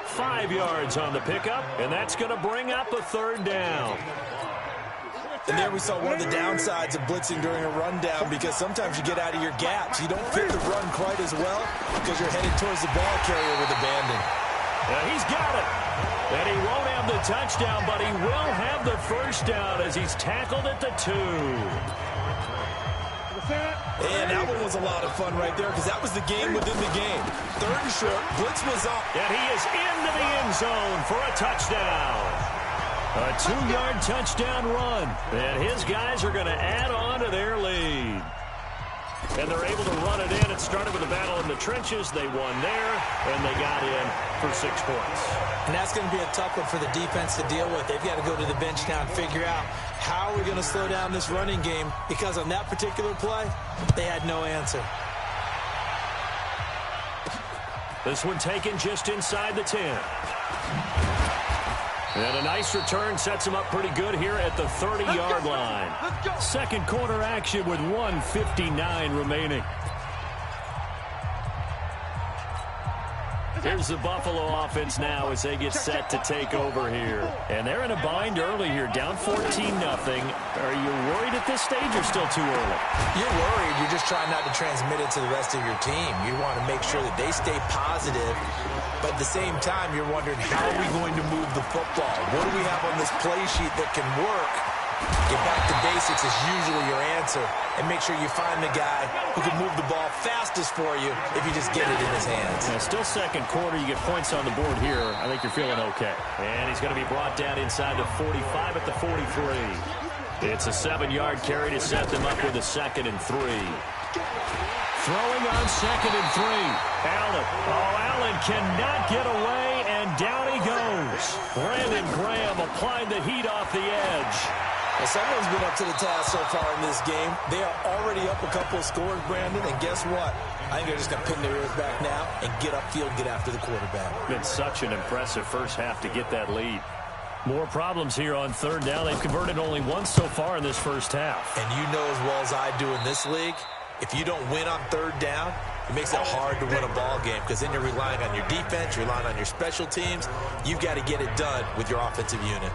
5 yards on the pickup, and that's going to bring up a third down. And there we saw one of the downsides of blitzing during a rundown, because sometimes you get out of your gaps. You don't fit the run quite as well because you're headed towards the ball carrier with abandon. He's got it. And he won't have the touchdown, but he will have the first down as he's tackled at the 2. And that one was a lot of fun right there, because that was the game within the game. Third and short, blitz was up. And he is into the end zone for a touchdown. A 2-yard touchdown run. And his guys are going to add on to their lead. And they're able to run it in. It started with a battle in the trenches. They won there, and they got in for 6 points. And that's going to be a tough one for the defense to deal with. They've got to go to the bench now and figure out how are we going to slow down this running game, because on that particular play, they had no answer. This one taken just inside the 10. And a nice return sets him up pretty good here at the 30-yard line. Second quarter action with 1:59 remaining. Here's the Buffalo offense now as they get set to take over here. And they're in a bind early here, down 14-0. Are you worried at this stage or still too early? You're worried. You're just trying not to transmit it to the rest of your team. You want to make sure that they stay positive. But at the same time, you're wondering, how are we going to move the football? What do we have on this play sheet that can work? Get back to basics is usually your answer. And make sure you find the guy who can move the ball fastest for you if you just get it in his hands. Yeah, still second quarter. You get points on the board here. I think you're feeling okay. And he's going to be brought down inside the 45 at the 43. It's a 7-yard carry to set them up with a 2nd and 3. Throwing on 2nd and 3. Allen. Oh, Allen cannot get away, and down he goes. Brandon Graham applied the heat off the edge. Well, someone's been up to the task so far in this game. They are already up a couple of scores, Brandon, and guess what? I think they're just going to pin their ears back now and get upfield, get after the quarterback. Been such an impressive first half to get that lead. More problems here on third down. They've converted only once so far in this first half. And you know as well as I do in this league, if you don't win on third down, it makes it hard to win a ball game, because then you're relying on your defense, you're relying on your special teams. You've got to get it done with your offensive unit.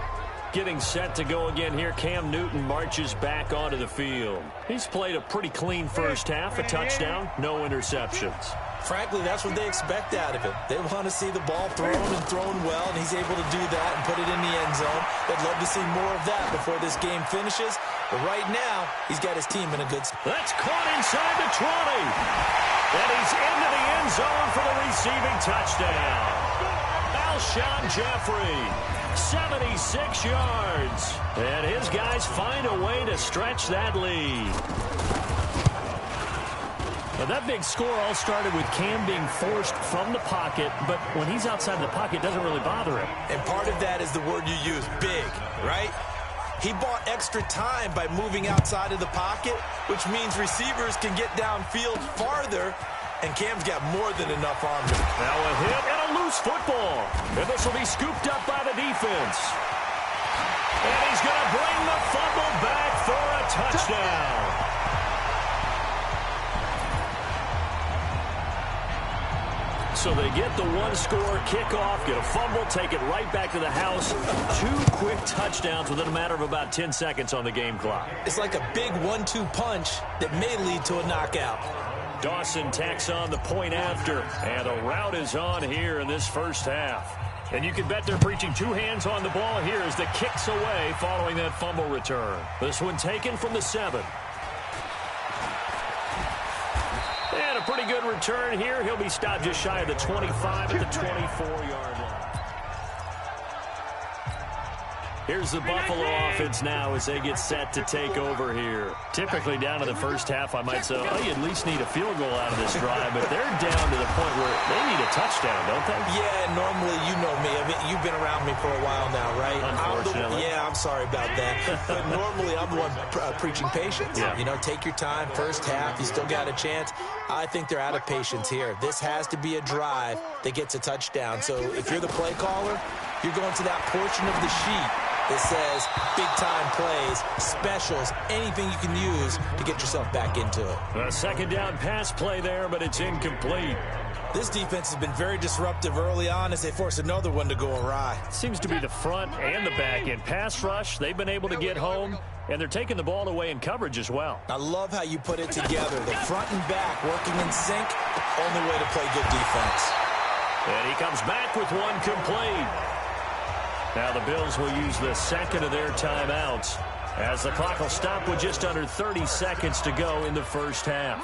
Getting set to go again here, Cam Newton marches back onto the field. He's played a pretty clean first half, a touchdown, no interceptions. Frankly, that's what they expect out of him. They want to see the ball thrown and thrown well, and he's able to do that and put it in the end zone. They'd love to see more of that before this game finishes. But right now, he's got his team in a good spot. That's caught inside the 20. And he's into the end zone for the receiving touchdown. Alshon Jeffrey, 76 yards. And his guys find a way to stretch that lead. Now, that big score all started with Cam being forced from the pocket, but when he's outside the pocket, it doesn't really bother him. And part of that is the word you use, big, right? He bought extra time by moving outside of the pocket, which means receivers can get downfield farther, and Cam's got more than enough on him. Now a hit and a loose football. And this will be scooped up by the defense. And he's going to bring the fumble back for a touchdown. So they get the one-score kickoff, get a fumble, take it right back to the house. 2 quick touchdowns within a matter of about 10 seconds on the game clock. It's like a big 1-2 punch that may lead to a knockout. Dawson tacks on the point after, and a rout is on here in this first half. And you can bet they're preaching 2 hands on the ball here as the kick's away following that fumble return. This one taken from the 7. And a pretty good return here. He'll be stopped just shy of the 25 at the 24-yard line. Here's the Buffalo offense now as they get set to take over here. Typically down to the first half, I might say, oh, you at least need a field goal out of this drive, but they're down to the point where they need a touchdown, don't they? Yeah, normally, you know me. I mean, you've been around me for a while now, right? Unfortunately. I'm sorry about that. But normally, I'm the one preaching patience. Yeah. You know, take your time. First half, you still got a chance. I think they're out of patience here. This has to be a drive that gets a touchdown. So if you're the play caller, you're going to that portion of the sheet that says big-time plays, specials, anything you can use to get yourself back into it. A second down pass play there, but it's incomplete. This defense has been very disruptive early on as they force another one to go awry. Seems to be the front and the back end. Pass rush, they've been able to get home, and they're taking the ball away in coverage as well. I love how you put it together. The front and back working in sync, only way to play good defense. And he comes back with one complete. Now the Bills will use the second of their timeouts as the clock will stop with just under 30 seconds to go in the first half.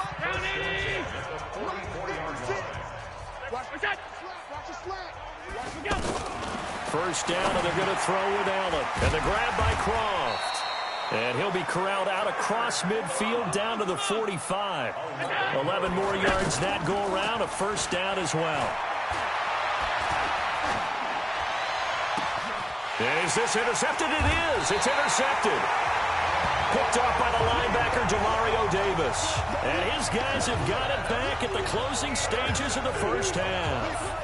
First down, and they're going to throw with Allen. And the grab by Croft. And he'll be corralled out across midfield down to the 45. 11 more yards that go around, a first down as well. Is this intercepted? It is. It's intercepted. Picked off by the linebacker, Demario Davis. And his guys have got it back at the closing stages of the first half.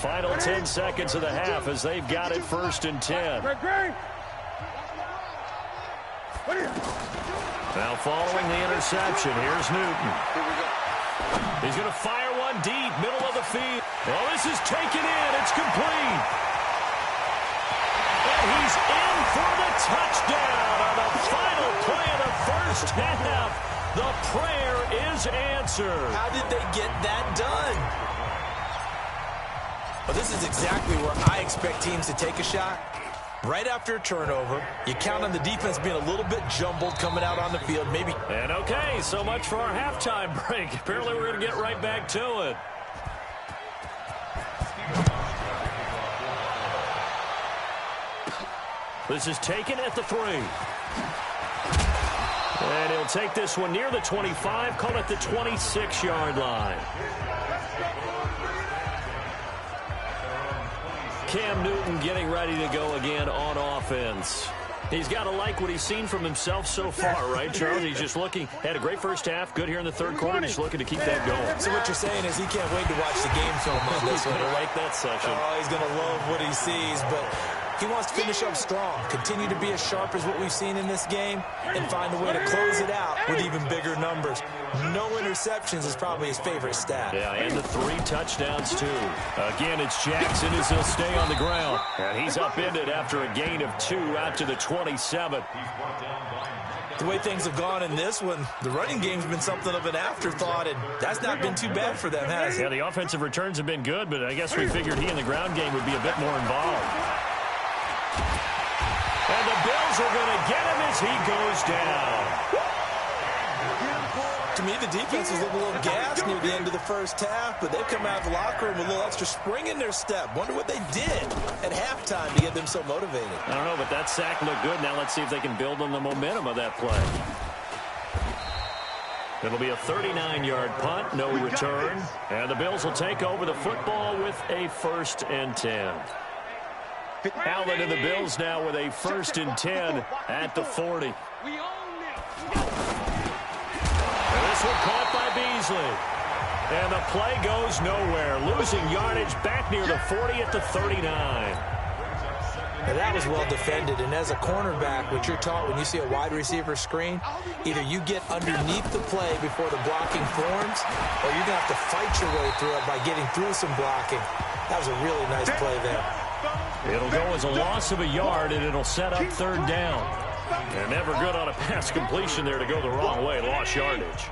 Final 10 seconds of the half as they've got it first and 10. Now following the interception, here's Newton. He's going to fire one deep, middle of the field. Well, this is taken in. It's complete. And he's in for the touchdown on the final play of the first half. The prayer is answered. How did they get that done? Well, this is exactly where I expect teams to take a shot. Right after a turnover, you count on the defense being a little bit jumbled coming out on the field. Maybe. And okay, so much for our halftime break. Apparently we're going to get right back to it. This is taken at the 3. And he'll take this one near the 25, call it the 26-yard line. Cam Newton getting ready to go again on offense. He's got to like what he's seen from himself so far, right, Charles? He's just looking, had a great first half, good here in the third quarter, just looking to keep that going. So what you're saying is he can't wait to watch the game film on this one, right? Like that session. Oh, he's going to love what he sees, but he wants to finish up strong, continue to be as sharp as what we've seen in this game, and find a way to close it out with even bigger numbers. No interceptions is probably his favorite stat. Yeah, and the 3 touchdowns, too. Again, it's Jackson as he'll stay on the ground. And he's upended after a gain of 2 out to the 27. The way things have gone in this one, the running game's been something of an afterthought, and that's not been too bad for them, has it? Yeah, the offensive returns have been good, but I guess we figured he in the ground game would be a bit more involved. And the Bills are going to get him as he goes down. To me, the defense was looking a little gassed near the end of the first half, but they've come out of the locker room with a little extra spring in their step. Wonder what they did at halftime to get them so motivated. I don't know, but that sack looked good. Now let's see if they can build on the momentum of that play. It'll be a 39-yard punt, no return. And the Bills will take over the football with a 1st and 10. Allen and the Bills now with a 1st and 10 at the 40. And this one caught by Beasley. And the play goes nowhere. Losing yardage back near the 40 at the 39. Now that was well defended, and as a cornerback, what you're taught when you see a wide receiver screen, either you get underneath the play before the blocking forms, or you're going to have to fight your way through it by getting through some blocking. That was a really nice play there. It'll go as a loss of a yard, and it'll set up 3rd down. And never good on a pass completion there to go the wrong way. Lost yardage.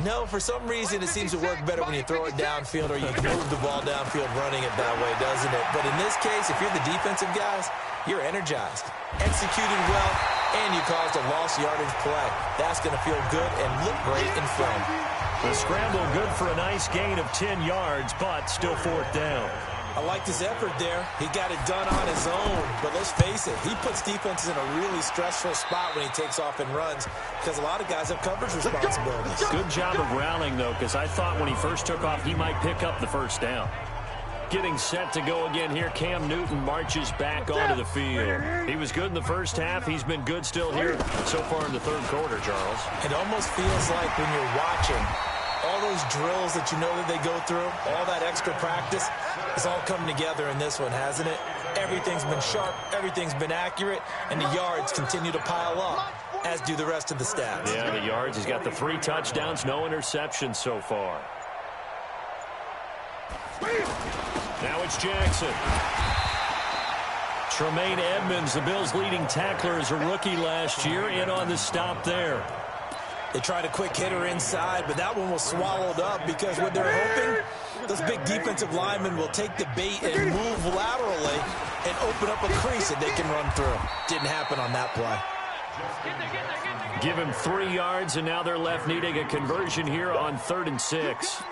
No, for some reason it seems to work better when you throw it downfield or you can move the ball downfield running it that way, doesn't it? But in this case, if you're the defensive guys, you're energized, executed well, and you caused a lost yardage play. That's going to feel good and look great in film. The scramble good for a nice gain of 10 yards, but still 4th down. I like his effort there. He got it done on his own. But let's face it, he puts defenses in a really stressful spot when he takes off and runs because a lot of guys have coverage responsibilities. Good job of rallying, though, because I thought when he first took off, he might pick up the first down. Getting set to go again here, Cam Newton marches back onto the field. He was good in the first half. He's been good still here so far in the third quarter, Charles. It almost feels like when you're watching all those drills that you know that they go through, all that extra practice, it's all come together in this one, hasn't it? Everything's been sharp, everything's been accurate, and the yards continue to pile up, as do the rest of the stats. Yeah, the yards. He's got the 3 touchdowns, no interceptions so far. Now it's Jackson. Tremaine Edmonds, the Bills' leading tackler, as a rookie last year, in on the stop there. They tried a quick hitter inside, but that one was swallowed up because what they're hoping, those big defensive linemen will take the bait and move laterally and open up a crease that they can run through. Didn't happen on that play. Give him 3 yards, and now they're left needing a conversion here on 3rd and 6.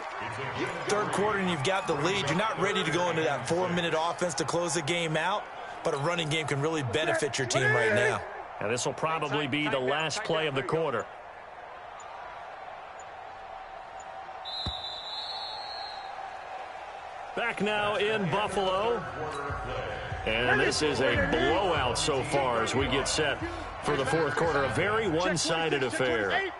Third quarter, and you've got the lead. You're not ready to go into that 4-minute offense to close the game out, but a running game can really benefit your team right now. And this will probably be the last play of the quarter. Back now in Buffalo. And this is a blowout so far as we get set for the fourth quarter. A very one-sided affair.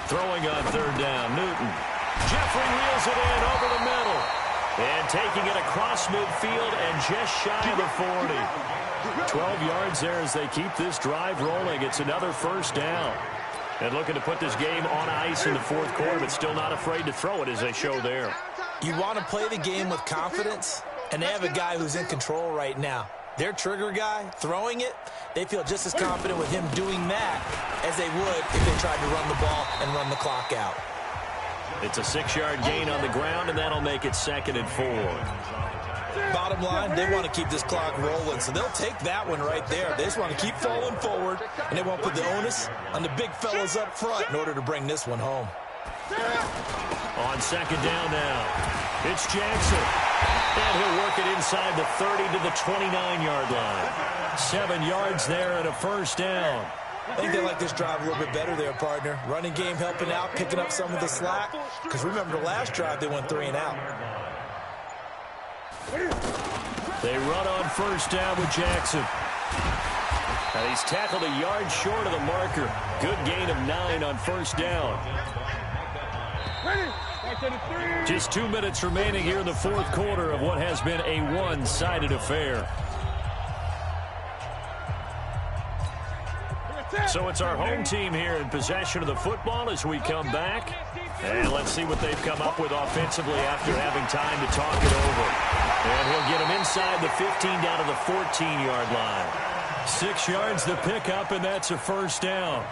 Throwing on 3rd down, Newton. Jeffrey reels it in over the middle. And taking it across midfield and just shy of the 40. 12 yards there as they keep this drive rolling. It's another first down. And looking to put this game on ice in the fourth quarter, but still not afraid to throw it as they show there. You want to play the game with confidence, and they have a guy who's in control right now. Their trigger guy, throwing it, they feel just as confident with him doing that as they would if they tried to run the ball and run the clock out. It's a 6-yard gain on the ground, and that'll make it 2nd and 4. Bottom line, they want to keep this clock rolling, so they'll take that one right there. They just want to keep falling forward, and they won't put the onus on the big fellas up front in order to bring this one home. On 2nd down now, it's Jackson. And he'll work it inside the 30 to the 29-yard line. 7 yards there and a first down. I think they like this drive a little bit better there, partner. Running game helping out, picking up some of the slack. Because remember the last drive, they went 3 and out. They run on first down with Jackson. And he's tackled a yard short of the marker. Good gain of 9 on first down. Just 2 minutes remaining here in the fourth quarter of what has been a one-sided affair. So it's our home team here in possession of the football as we come back. And let's see what they've come up with offensively after having time to talk it over. And he'll get him inside the 15 down to the 14-yard line. 6 yards to pick up, and that's a first down.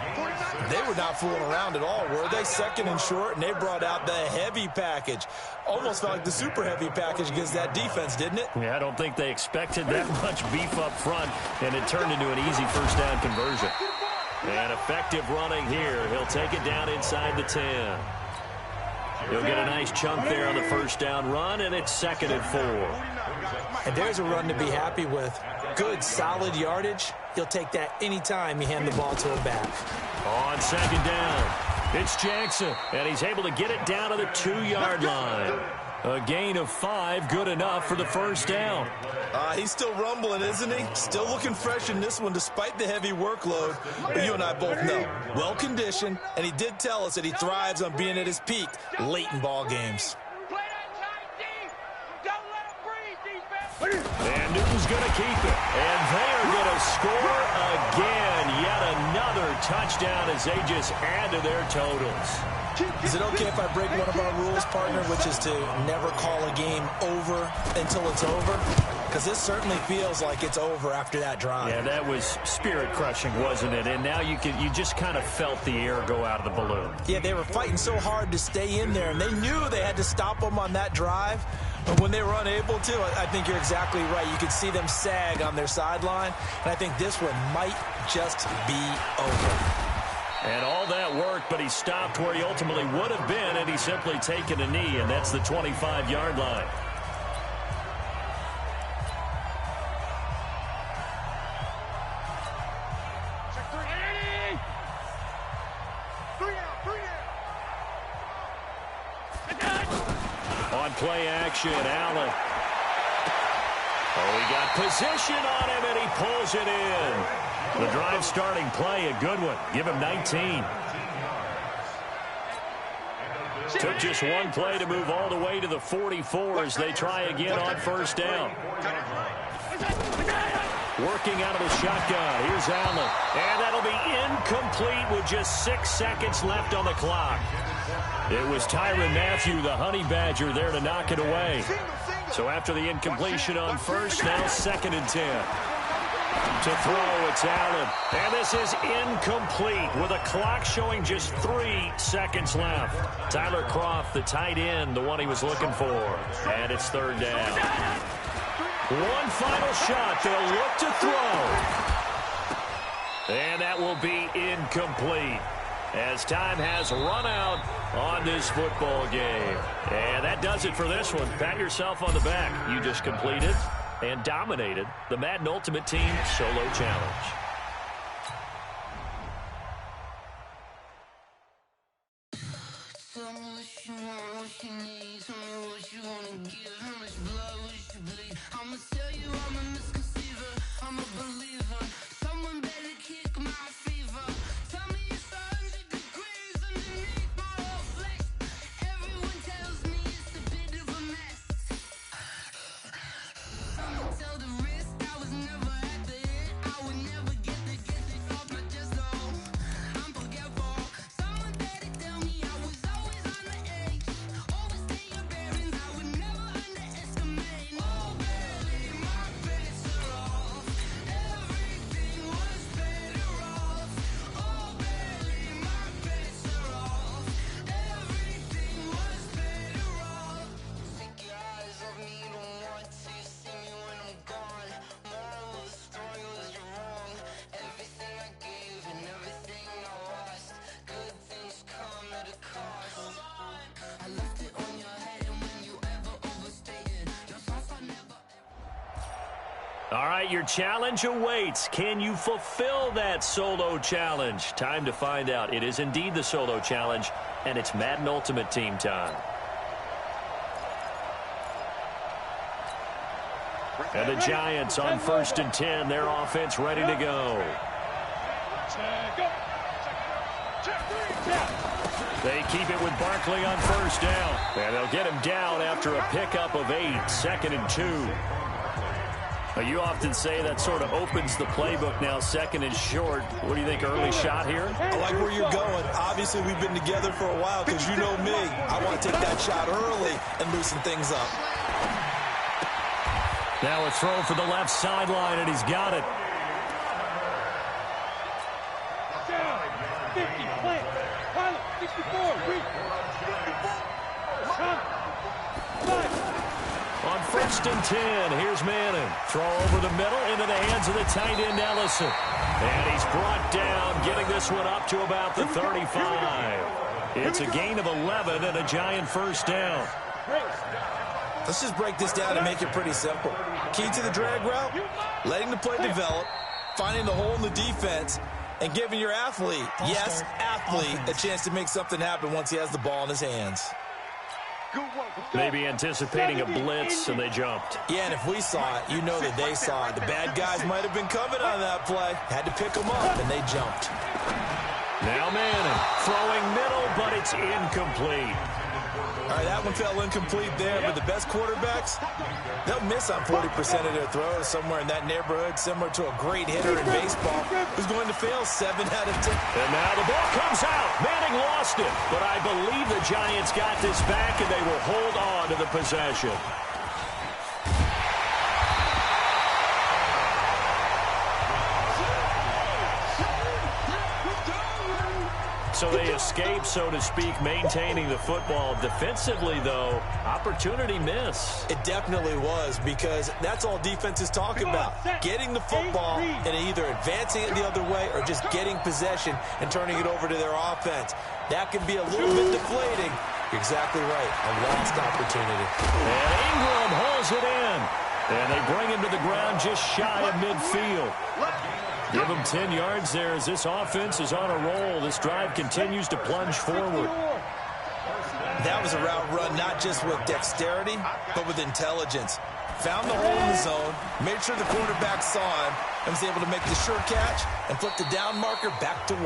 They were not fooling around at all, were they? 2nd and short, and they brought out the heavy package. Almost felt like the super heavy package against that defense, didn't it? Yeah, I don't think they expected that much beef up front, and it turned into an easy first down conversion. And effective running here. He'll take it down inside the 10. He'll get a nice chunk there on the first down run, and it's 2nd and 4. And there's a run to be happy with. Good, solid yardage. He'll take that anytime you hand the ball to him back. On 2nd down, it's Jackson, and he's able to get it down to the 2-yard line. A gain of 5, good enough for the first down. He's still rumbling, isn't he? Still looking fresh in this one despite the heavy workload. But you and I both know, well-conditioned, and he did tell us that he thrives on being at his peak late in ball games. And Newton's going to keep it. And they are going to score again. Yet another touchdown as they just add to their totals. Is it okay if I break one of our rules, partner, which is to never call a game over until it's over? Because this certainly feels like it's over after that drive. Yeah, that was spirit-crushing, wasn't it? And now you just kind of felt the air go out of the balloon. Yeah, they were fighting so hard to stay in there, and they knew they had to stop them on that drive. But when they were unable to, I think you're exactly right. You could see them sag on their sideline, and I think this one might just be over. And all that work, but he stopped where he ultimately would have been, and he's simply taken a knee, and that's the 25-yard line. On play action, Allen. Oh, he got position on him, and he pulls it in. The drive starting play, a good one. Give him 19. Took just one play to move all the way to the 44 as they try again on first down. Working out of the shotgun. Here's Allen. And that'll be incomplete with just 6 seconds left on the clock. It was Tyrann Mathieu, the Honey Badger, there to knock it away. So after the incompletion on first, now 2nd and 10. To throw, it's Allen. And this is incomplete with a clock showing just 3 seconds left. Tyler Kroft, the tight end, the one he was looking for. And it's 3rd down. One final shot. They'll look to throw. And that will be incomplete as time has run out on this football game. And that does it for this one. Pat yourself on the back. You just completed and dominated the Madden Ultimate Team Solo Challenge. Tell me what you want, what you need. Tell me what you wanna give. How much blood would you bleed? I'ma tell you I'm a misconceiver. I'm a believer. Someone better kick my fever. Tell me it's 100 degrees underneath my whole flesh. Everyone tells me it's a bit of a mess. Someone tell the risk I was never at the end. I would never get it off my chest. Oh, I'm forgetful. Someone better tell me I was always on the edge. Overstay your bearings, I would never underestimate. Oh, barely, my bets are off. Everything was better off. Oh, barely, my bets are off. Everything was better off. Take your eyes off me, don't want to see me when I'm gone. Moral of the story was you're wrong. Everything I gave and everything I lost. Good things come at a cost. I left it on your head, and when you ever overstay it, your thoughts are never. All right, your challenge awaits. Can you fulfill that solo challenge? Time to find out. It is indeed the solo challenge, and it's Madden Ultimate Team time. And the Giants on 1st and 10. Their offense ready to go. They keep it with Barkley on first down. And they'll get him down after a pickup of 8. 2nd and 2. Now, you often say that sort of opens the playbook now, 2nd and short. What do you think, early shot here? I like where you're going. Obviously, we've been together for a while because you know me. I want to take that shot early and loosen things up. Now a throw for the left sideline, and he's got it. 50, plant. Pilot, 64, reach. On 1st and 10, here's Manning. Throw over the middle into the hands of the tight end, Ellison. And he's brought down, getting this one up to about the 35. It's a gain of 11 and a Giant first down. Let's just break this down and make it pretty simple. Key to the drag route, letting the play develop, finding the hole in the defense, and giving your athlete, yes, athlete, a chance to make something happen once he has the ball in his hands. Maybe anticipating a blitz, and they jumped. Yeah, and if we saw it, you know that they saw it. The bad guys might have been coming on that play. Had to pick them up, and they jumped. Now Manning throwing middle, but it's incomplete. All right, that one fell incomplete there, but the best quarterbacks, they'll miss on 40% of their throws, somewhere in that neighborhood, similar to a great hitter in baseball who's going to fail 7 out of 10. And now the ball comes out. Manning lost it, but I believe the Giants got this back, and they will hold on to the possession. So they escape, so to speak, maintaining the football. Defensively, though, opportunity miss. It definitely was, because that's all defenses talk about. Getting the football and either advancing it the other way or just getting possession and turning it over to their offense. That can be a little bit deflating. You're exactly right. A lost opportunity. And Ingram hauls it in. And they bring him to the ground just shy of midfield. Give him 10 yards there as this offense is on a roll. This drive continues to plunge forward. That was a route run not just with dexterity, but with intelligence. Found the hole in the zone, made sure the quarterback saw him, and was able to make the sure catch and flip the down marker back to 1.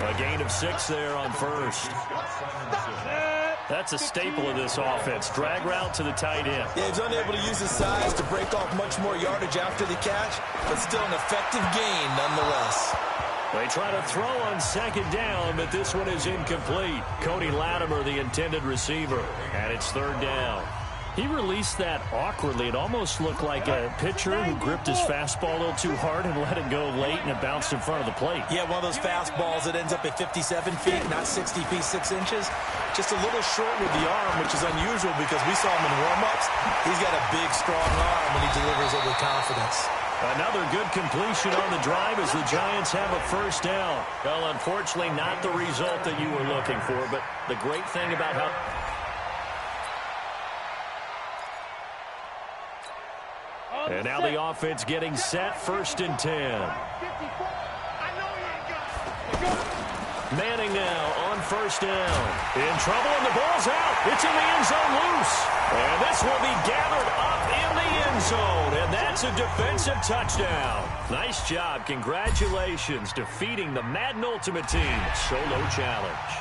A gain of 6 there on first. That's a staple of this offense. Drag route to the tight end. Yeah, he's unable to use his size to break off much more yardage after the catch, but still an effective gain nonetheless. They try to throw on second down, but this one is incomplete. Cody Latimer, the intended receiver, and it's third down. He released that awkwardly. It almost looked like a pitcher who gripped his fastball a little too hard and let it go late, and it bounced in front of the plate. Yeah, one of those fastballs that ends up at 57 feet, not 60 feet, 6 inches. Just a little short with the arm, which is unusual because we saw him in warm-ups. He's got a big, strong arm, and he delivers it with confidence. Another good completion on the drive as the Giants have a first down. Well, unfortunately, not the result that you were looking for, but the great thing about how... And now the offense getting set, 1st and 10. Manning now on 1st down. In trouble, and the ball's out. It's in the end zone loose. And this will be gathered up in the end zone. And that's a defensive touchdown. Nice job. Congratulations. Defeating the Madden Ultimate Team. Solo challenge.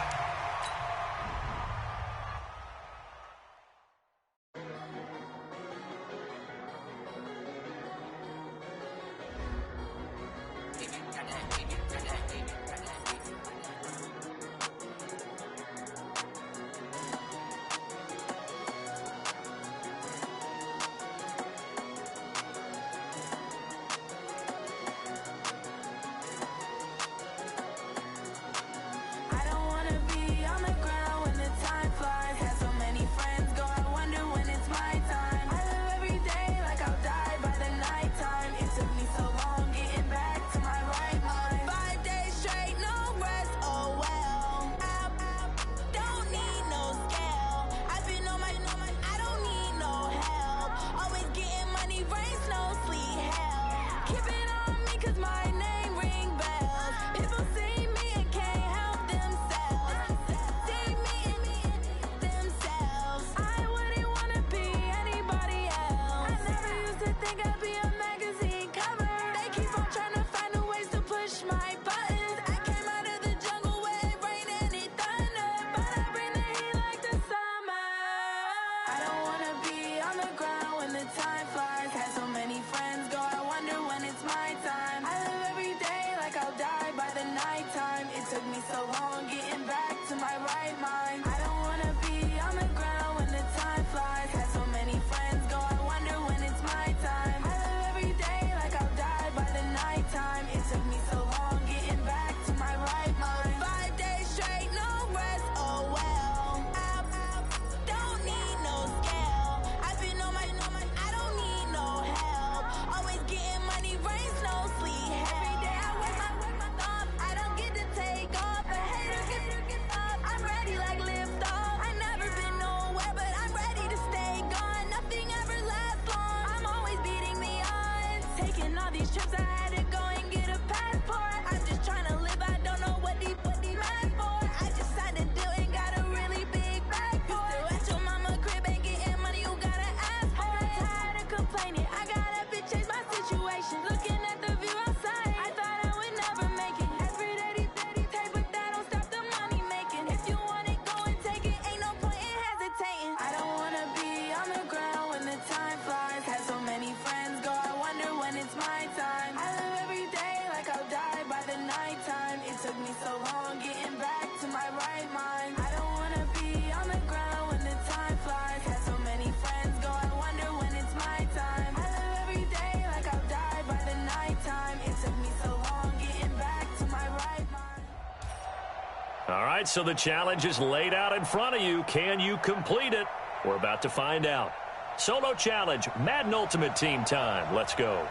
All right, so the challenge is laid out in front of you. Can you complete it? We're about to find out. Solo challenge, Madden Ultimate Team time. Let's go.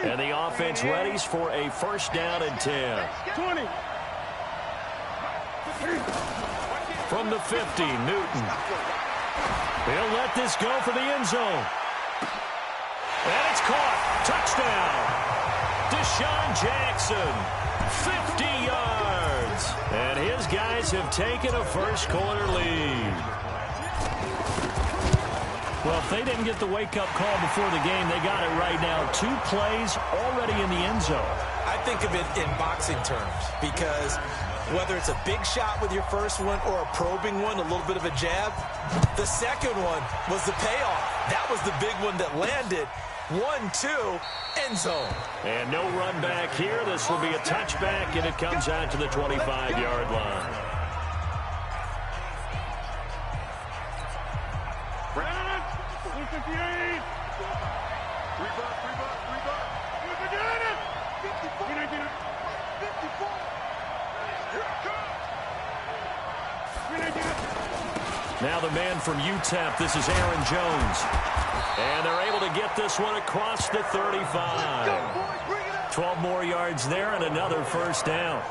And the offense readies for a first down and 10. 20. From the 50, Newton. He'll let this go for the end zone. And it's caught. Touchdown. Deshaun Jackson. 50 yards. And his guys have taken a first-quarter lead. Well, if they didn't get the wake-up call before the game, they got it right now. 2 plays already in the end zone. I think of it in boxing terms because whether it's a big shot with your first one or a probing one, a little bit of a jab, the second one was the payoff. That was the big one that landed. 1-2, end zone. And no run back here. This will be a touchback, and it comes out to the 25-yard line. Now the man from UTEP, this is Aaron Jones. And they're able to get this one across the 35. 12 more yards there and another first down.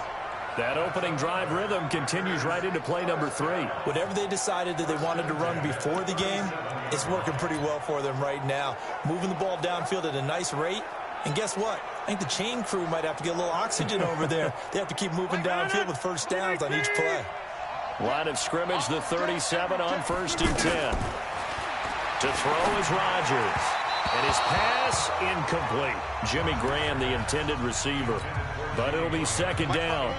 That opening drive rhythm continues right into play number 3. Whatever they decided that they wanted to run before the game, it's working pretty well for them right now. Moving the ball downfield at a nice rate. And guess what? I think the chain crew might have to get a little oxygen over there. They have to keep moving downfield with first downs on each play. Line of scrimmage, the 37 on 1st and 10. To throw is Rodgers. And his pass incomplete. Jimmy Graham, the intended receiver. But it'll be second down.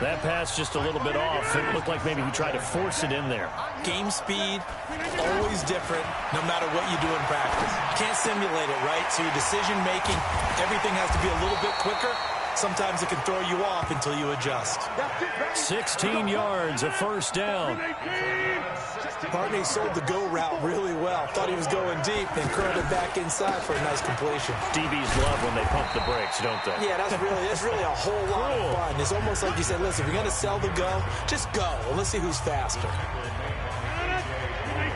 That pass just a little bit off. It looked like maybe he tried to force it in there. Game speed, always different, no matter what you do in practice. You can't simulate it, right? So your decision-making, everything has to be a little bit quicker. Sometimes it can throw you off until you adjust. 16 yards, a first down. Barney sold the go route really well. Thought he was going deep, then curled it back inside for a nice completion. DBs love when they pump the brakes, don't they? Yeah, that's really a whole lot of fun. It's almost like you said, listen, if you're going to sell the go, just go. And let's see who's faster.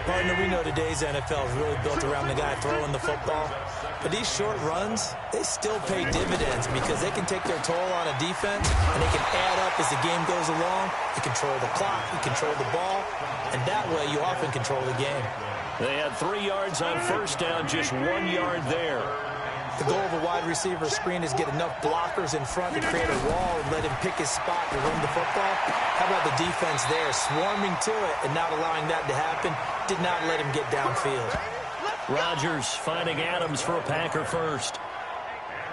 Partner, we know today's NFL is really built around the guy throwing the football. But these short runs, they still pay dividends because they can take their toll on a defense and they can add up as the game goes along. You control the clock, you control the ball, and that way you often control the game. They had 3 yards on first down, just 1 yard there. The goal of a wide receiver screen is get enough blockers in front to create a wall and let him pick his spot to run the football. How about the defense there, swarming to it and not allowing that to happen? Did not let him get downfield. Rodgers finding Adams for a Packer first.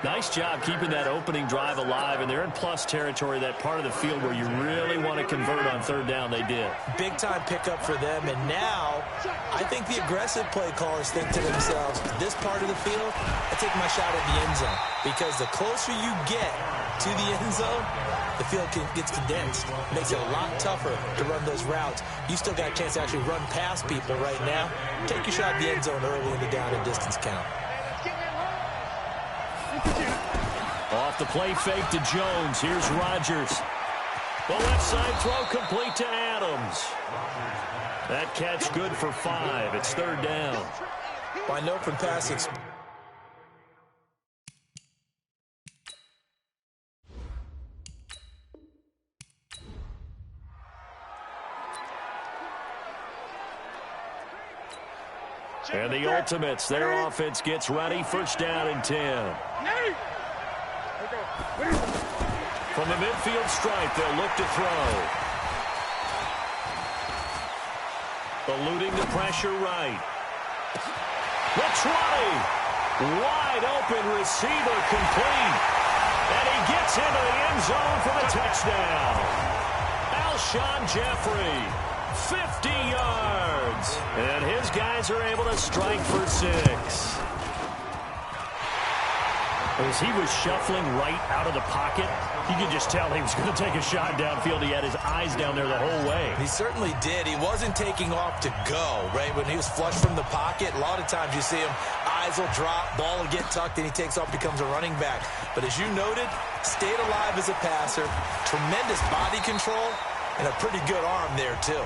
Nice job keeping that opening drive alive, and they're in plus territory, that part of the field where you really want to convert on third down. They did. Big-time pickup for them, and now I think the aggressive play callers think to themselves, this part of the field, I take my shot at the end zone, because the closer you get to the end zone, the field gets condensed. It makes it a lot tougher to run those routes. You still got a chance to actually run past people right now. Take your shot at the end zone early in the down and distance count. Off the play fake to Jones. Here's Rodgers. The left side throw complete to Adams. That catch good for 5. It's third down. By note from pass experience. And the Ultimates, their offense gets ready. First down and 10. From the midfield stripe, they'll look to throw. Eluding the pressure right. The 20. Wide open receiver complete. And he gets into the end zone for the touchdown. Alshon Jeffrey. 50 yards. And his guys are able to strike for 6. As he was shuffling right out of the pocket, you could just tell he was going to take a shot downfield. He had his eyes down there the whole way. He certainly did. He wasn't taking off to go, right? When he was flush from the pocket, a lot of times you see him, eyes will drop, ball will get tucked, and he takes off, becomes a running back. But as you noted, stayed alive as a passer, tremendous body control, and a pretty good arm there, too.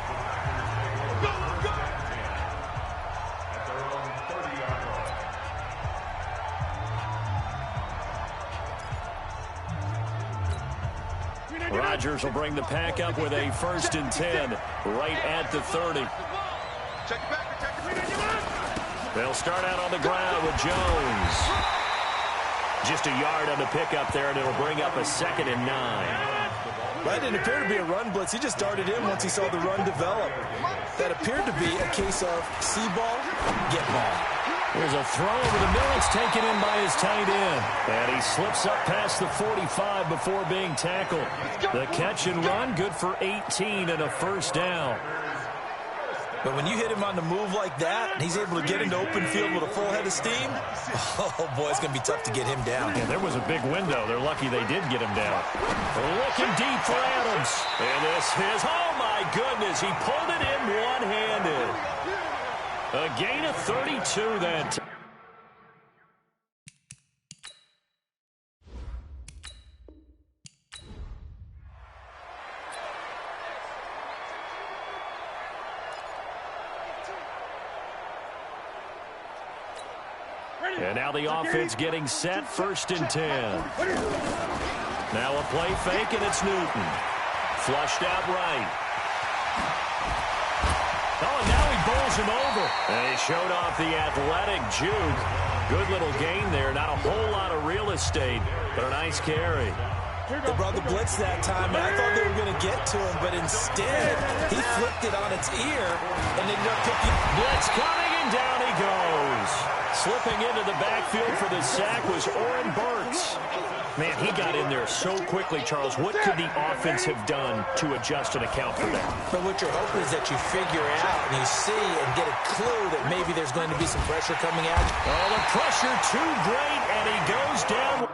Rodgers will bring the pack up with a 1st and 10 right at the 30. They'll start out on the ground with Jones. Just a yard on the pickup there, and it'll bring up a 2nd and 9. Right, it appeared to be a run blitz. He just darted in once he saw the run develop. That appeared to be a case of see ball, get ball. There's a throw over the middle. It's taken in by his tight end. And he slips up past the 45 before being tackled. The catch and run, good for 18 and a 1st down. But when you hit him on the move like that, and he's able to get into open field with a full head of steam, oh, boy, it's going to be tough to get him down. Yeah, there was a big window. They're lucky they did get him down. Looking deep for Adams. And this is, oh, my goodness, he pulled it in one-handed. A gain of 32 then. And now the offense getting set, 1st and 10. Now a play fake, and it's Newton. Flushed out right. Oh, and now he bowls him over. And he showed off the athletic juke. Good little gain there. Not a whole lot of real estate, but a nice carry. They brought the blitz that time, and I thought they were going to get to him, but instead, he flipped it on its ear and ended up picking. Blitz coming, and down he goes. Slipping into the backfield for the sack was Oren Burks. Man, he got in there so quickly, Charles. What could the offense have done to adjust and account for that? But what you're hoping is that you figure out and you see and get a clue that maybe there's going to be some pressure coming at you. Oh, the pressure too great, and he goes down.